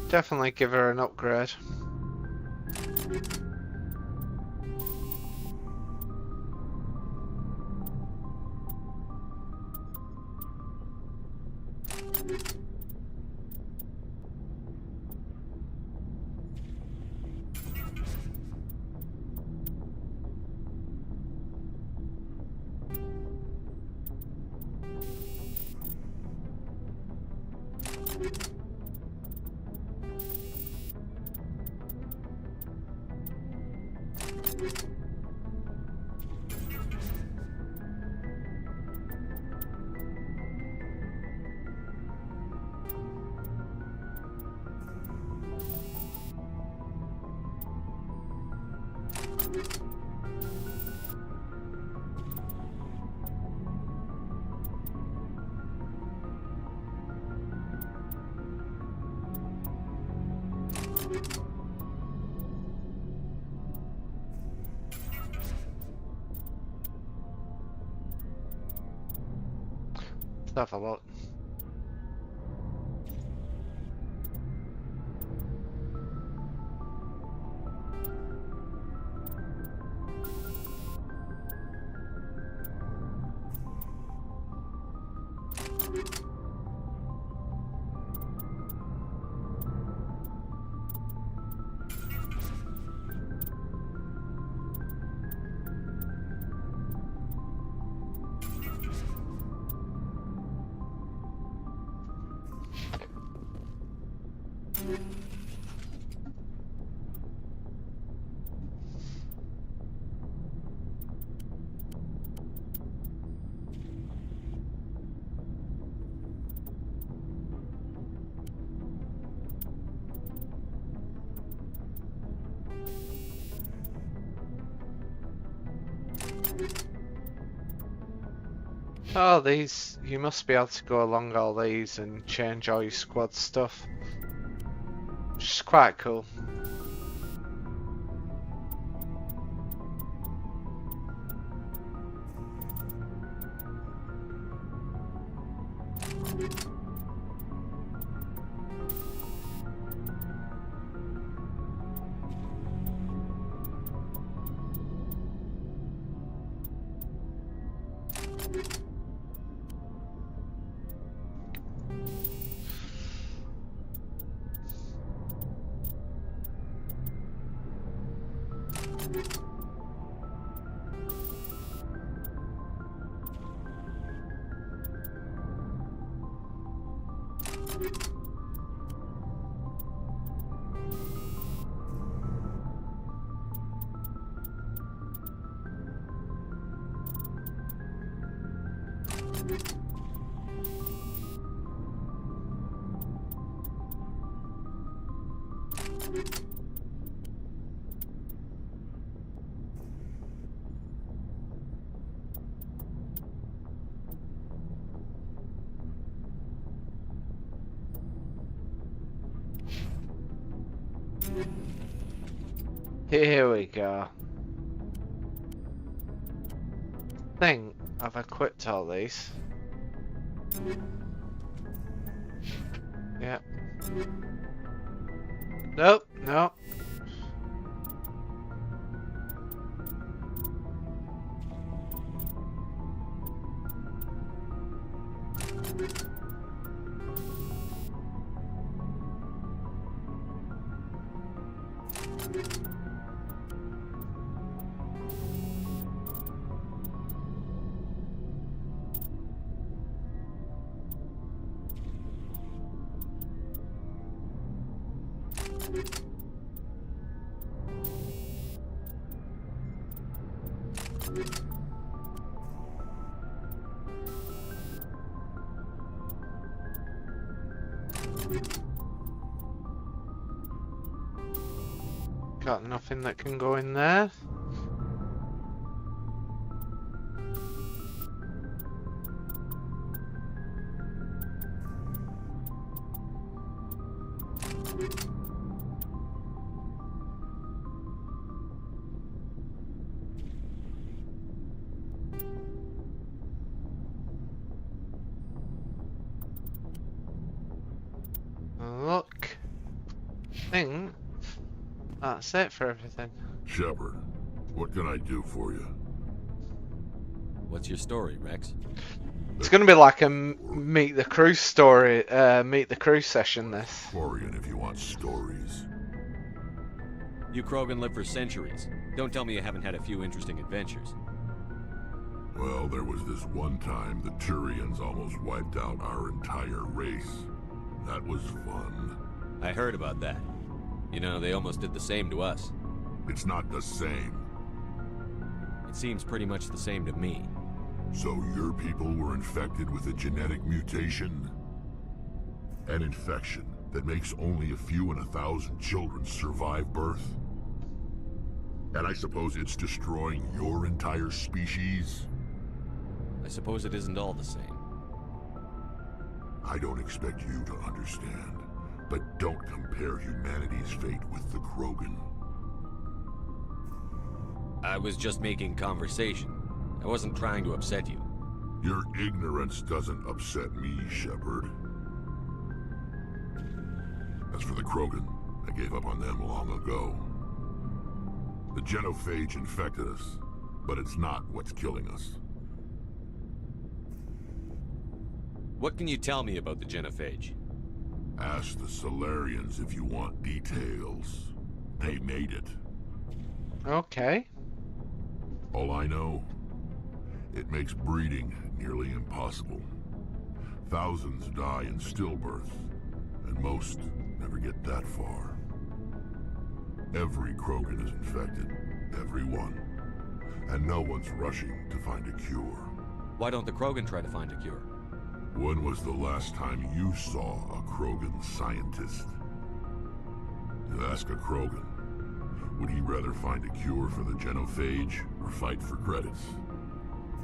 Definitely give her an upgrade. Let's have a look. Oh, these, you must be able to go along all these and change all your squad stuff, which is quite cool. Here we go. Think I've equipped all these. Yep. Nope, nope. Got nothing that can go in there. Look. Thing. That's it for everything. Shepard, what can I do for you? What's your story, Rex? It's gonna be like a meet the crew story, meet the crew session. This. Quarian, if you want stories. You Krogan live for centuries. Don't tell me you haven't had a few interesting adventures. Well, there was this one time the Turians almost wiped out our entire race. That was fun. I heard about that. You know, they almost did the same to us. It's not the same. It seems pretty much the same to me. So your people were infected with a genetic mutation? An infection that makes only a few in 1,000 children survive birth? And I suppose it's destroying your entire species? I suppose it isn't all the same. I don't expect you to understand. But don't compare humanity's fate with the Krogan. I was just making conversation. I wasn't trying to upset you. Your ignorance doesn't upset me, Shepard. As for the Krogan, I gave up on them long ago. The genophage infected us, but it's not what's killing us. What can you tell me about the genophage? Ask the Solarians if you want details. They made it. Okay. All I know, it makes breeding nearly impossible. Thousands die in stillbirth, and most never get that far. Every Krogan is infected. Every one. And no one's rushing to find a cure. Why don't the Krogan try to find a cure? When was the last time you saw a Krogan scientist? You ask a Krogan, would he rather find a cure for the genophage or fight for credits?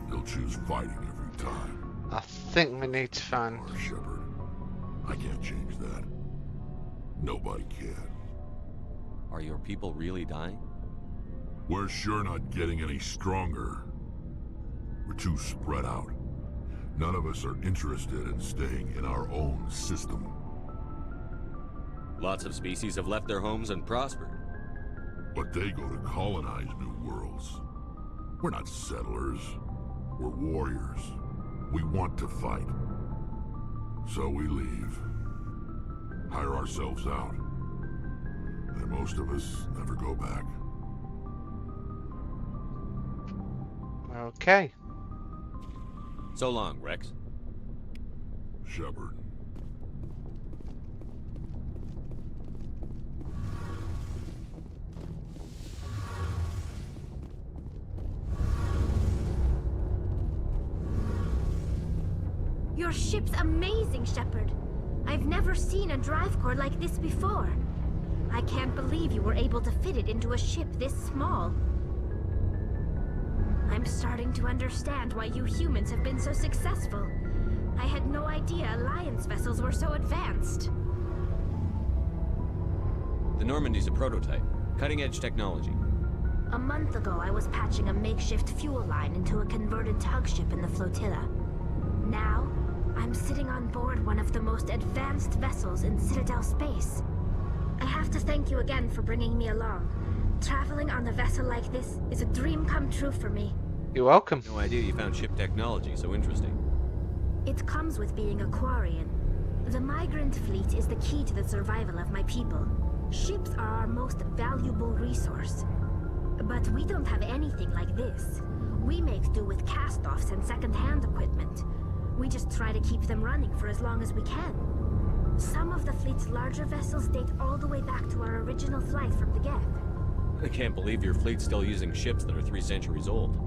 He'll choose fighting every time. I think we need to find... Shepard, I can't change that. Nobody can. Are your people really dying? We're sure not getting any stronger. We're too spread out. None of us are interested in staying in our own system. Lots of species have left their homes and prospered. But they go to colonize new worlds. We're not settlers. We're warriors. We want to fight. So we leave. Hire ourselves out. And most of us never go back. Okay. So long, Rex. Shepard. Your ship's amazing, Shepard. I've never seen a drive core like this before. I can't believe you were able to fit it into a ship this small. I'm starting to understand why you humans have been so successful. I had no idea Alliance vessels were so advanced. The Normandy's a prototype. Cutting-edge technology. A month ago, I was patching a makeshift fuel line into a converted tug ship in the flotilla. Now, I'm sitting on board one of the most advanced vessels in Citadel space. I have to thank you again for bringing me along. Traveling on a vessel like this is a dream come true for me. You're welcome. No idea you found ship technology so interesting. It comes with being a Quarian. The migrant fleet is the key to the survival of my people. Ships are our most valuable resource. But we don't have anything like this. We make do with cast-offs and second-hand equipment. We just try to keep them running for as long as we can. Some of the fleet's larger vessels date all the way back to our original flight from the Geth. I can't believe your fleet's still using ships that are 3 centuries old.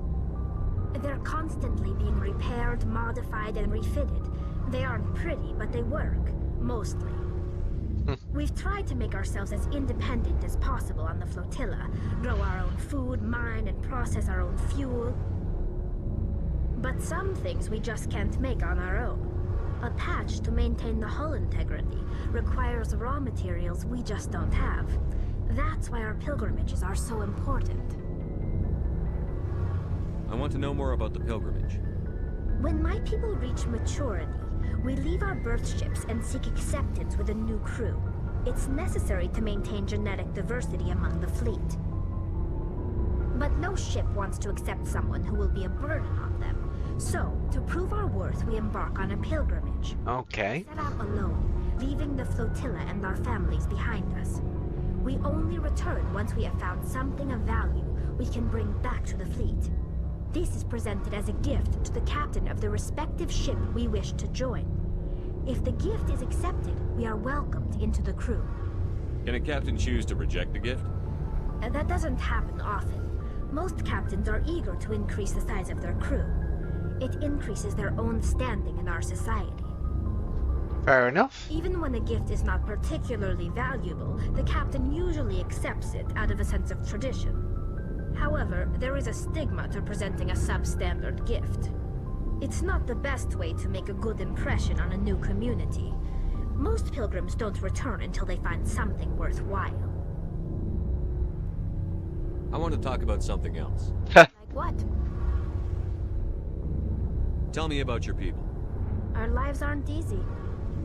They're constantly being repaired, modified, and refitted. They aren't pretty, but they work. Mostly. We've tried to make ourselves as independent as possible on the flotilla, grow our own food, mine, and process our own fuel. But some things we just can't make on our own. A patch to maintain the hull integrity requires raw materials we just don't have. That's why our pilgrimages are so important. I want to know more about the pilgrimage. When my people reach maturity, we leave our birth ships and seek acceptance with a new crew. It's necessary to maintain genetic diversity among the fleet. But no ship wants to accept someone who will be a burden on them. So, to prove our worth, we embark on a pilgrimage. Okay. We set out alone, leaving the flotilla and our families behind us. We only return once we have found something of value we can bring back to the fleet. This is presented as a gift to the captain of the respective ship we wish to join. If the gift is accepted, we are welcomed into the crew. Can a captain choose to reject the gift? That doesn't happen often. Most captains are eager to increase the size of their crew. It increases their own standing in our society. Fair enough. Even when a gift is not particularly valuable, the captain usually accepts it out of a sense of tradition. However, there is a stigma to presenting a substandard gift. It's not the best way to make a good impression on a new community. Most pilgrims don't return until they find something worthwhile. I want to talk about something else. Like what? Tell me about your people. Our lives aren't easy.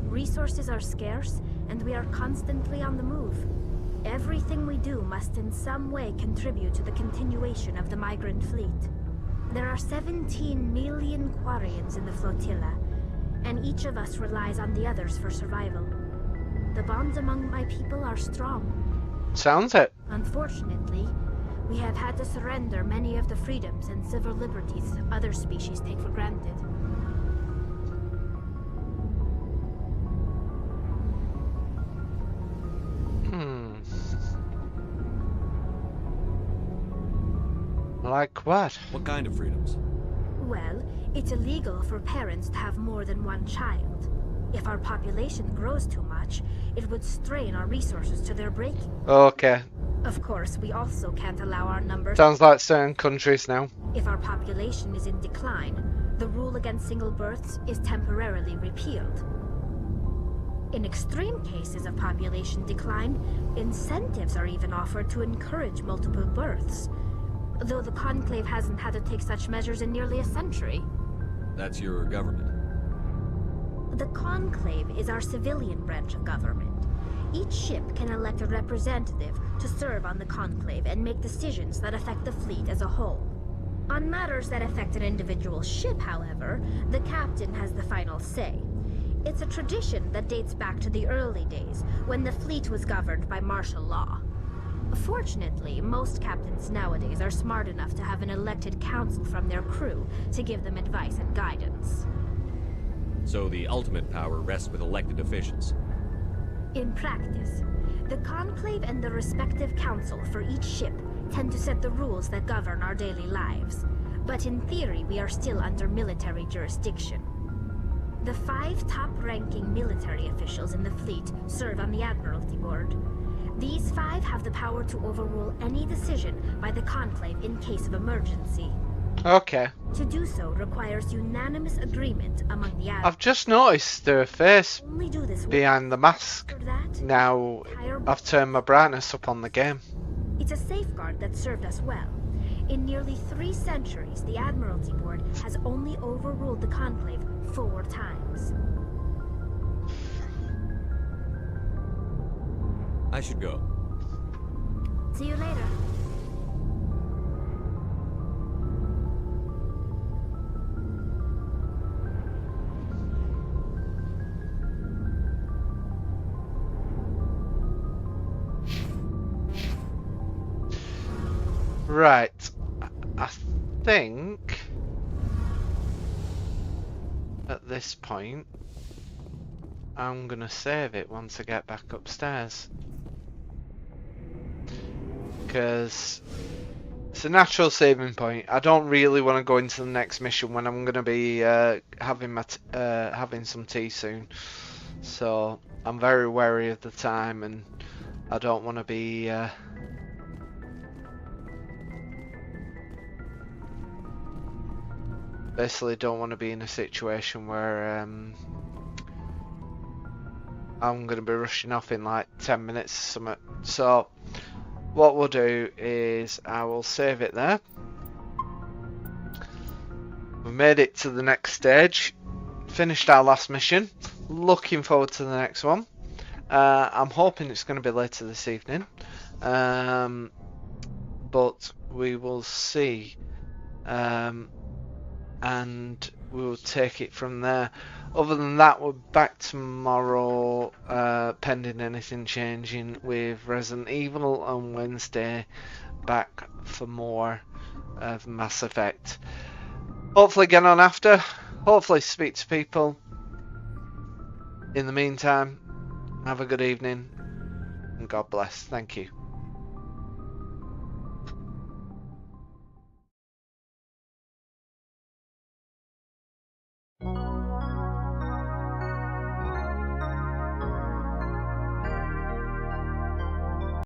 Resources are scarce, and we are constantly on the move. Everything we do must in some way contribute to the continuation of the migrant fleet. There are 17 million Quarians in the flotilla, and each of us relies on the others for survival. The bonds among my people are strong. Sounds it. Unfortunately, we have had to surrender many of the freedoms and civil liberties other species take for granted. Like what? What kind of freedoms? Well, it's illegal for parents to have more than one child. If our population grows too much, it would strain our resources to their breaking. Okay. Of course, we also can't allow our numbers. Sounds like certain countries now. If our population is in decline, the rule against single births is temporarily repealed. In extreme cases of population decline, incentives are even offered to encourage multiple births. Though the Conclave hasn't had to take such measures in nearly a century. That's your government. The Conclave is our civilian branch of government. Each ship can elect a representative to serve on the Conclave and make decisions that affect the fleet as a whole. On matters that affect an individual ship, however, the captain has the final say. It's a tradition that dates back to the early days, when the fleet was governed by martial law. Fortunately, most captains nowadays are smart enough to have an elected council from their crew to give them advice and guidance. So the ultimate power rests with elected officials. In practice, the Conclave and the respective council for each ship tend to set the rules that govern our daily lives. But in theory, we are still under military jurisdiction. The 5 top-ranking military officials in the fleet serve on the Admiralty Board. These 5 have the power to overrule any decision by the Conclave in case of emergency. Okay. To do so requires unanimous agreement among the I've just noticed their face Only do this behind the mask. Now I've turned my brightness up on the game. It's a safeguard that served us well. In nearly 3 centuries, the Admiralty Board has only overruled the Conclave 4 times. I should go. See you later. Right. I think at this point I'm gonna save it once I get back upstairs, because it's a natural saving point. I don't really want to go into the next mission when I'm gonna be having some tea soon, so I'm very wary of the time, and I don't want to be basically don't want to be in a situation where I'm going to be rushing off in like 10 minutes or something. So what we'll do is I will save it there. We've made it to the next stage, finished our last mission, looking forward to the next one. I'm hoping it's going to be later this evening, but we will see. And we'll take it from there. Other than that, we're back tomorrow, pending anything changing, with Resident Evil, on Wednesday back for more of Mass Effect. Hopefully get on after, hopefully speak to people. In the meantime, have a good evening and God bless. Thank you.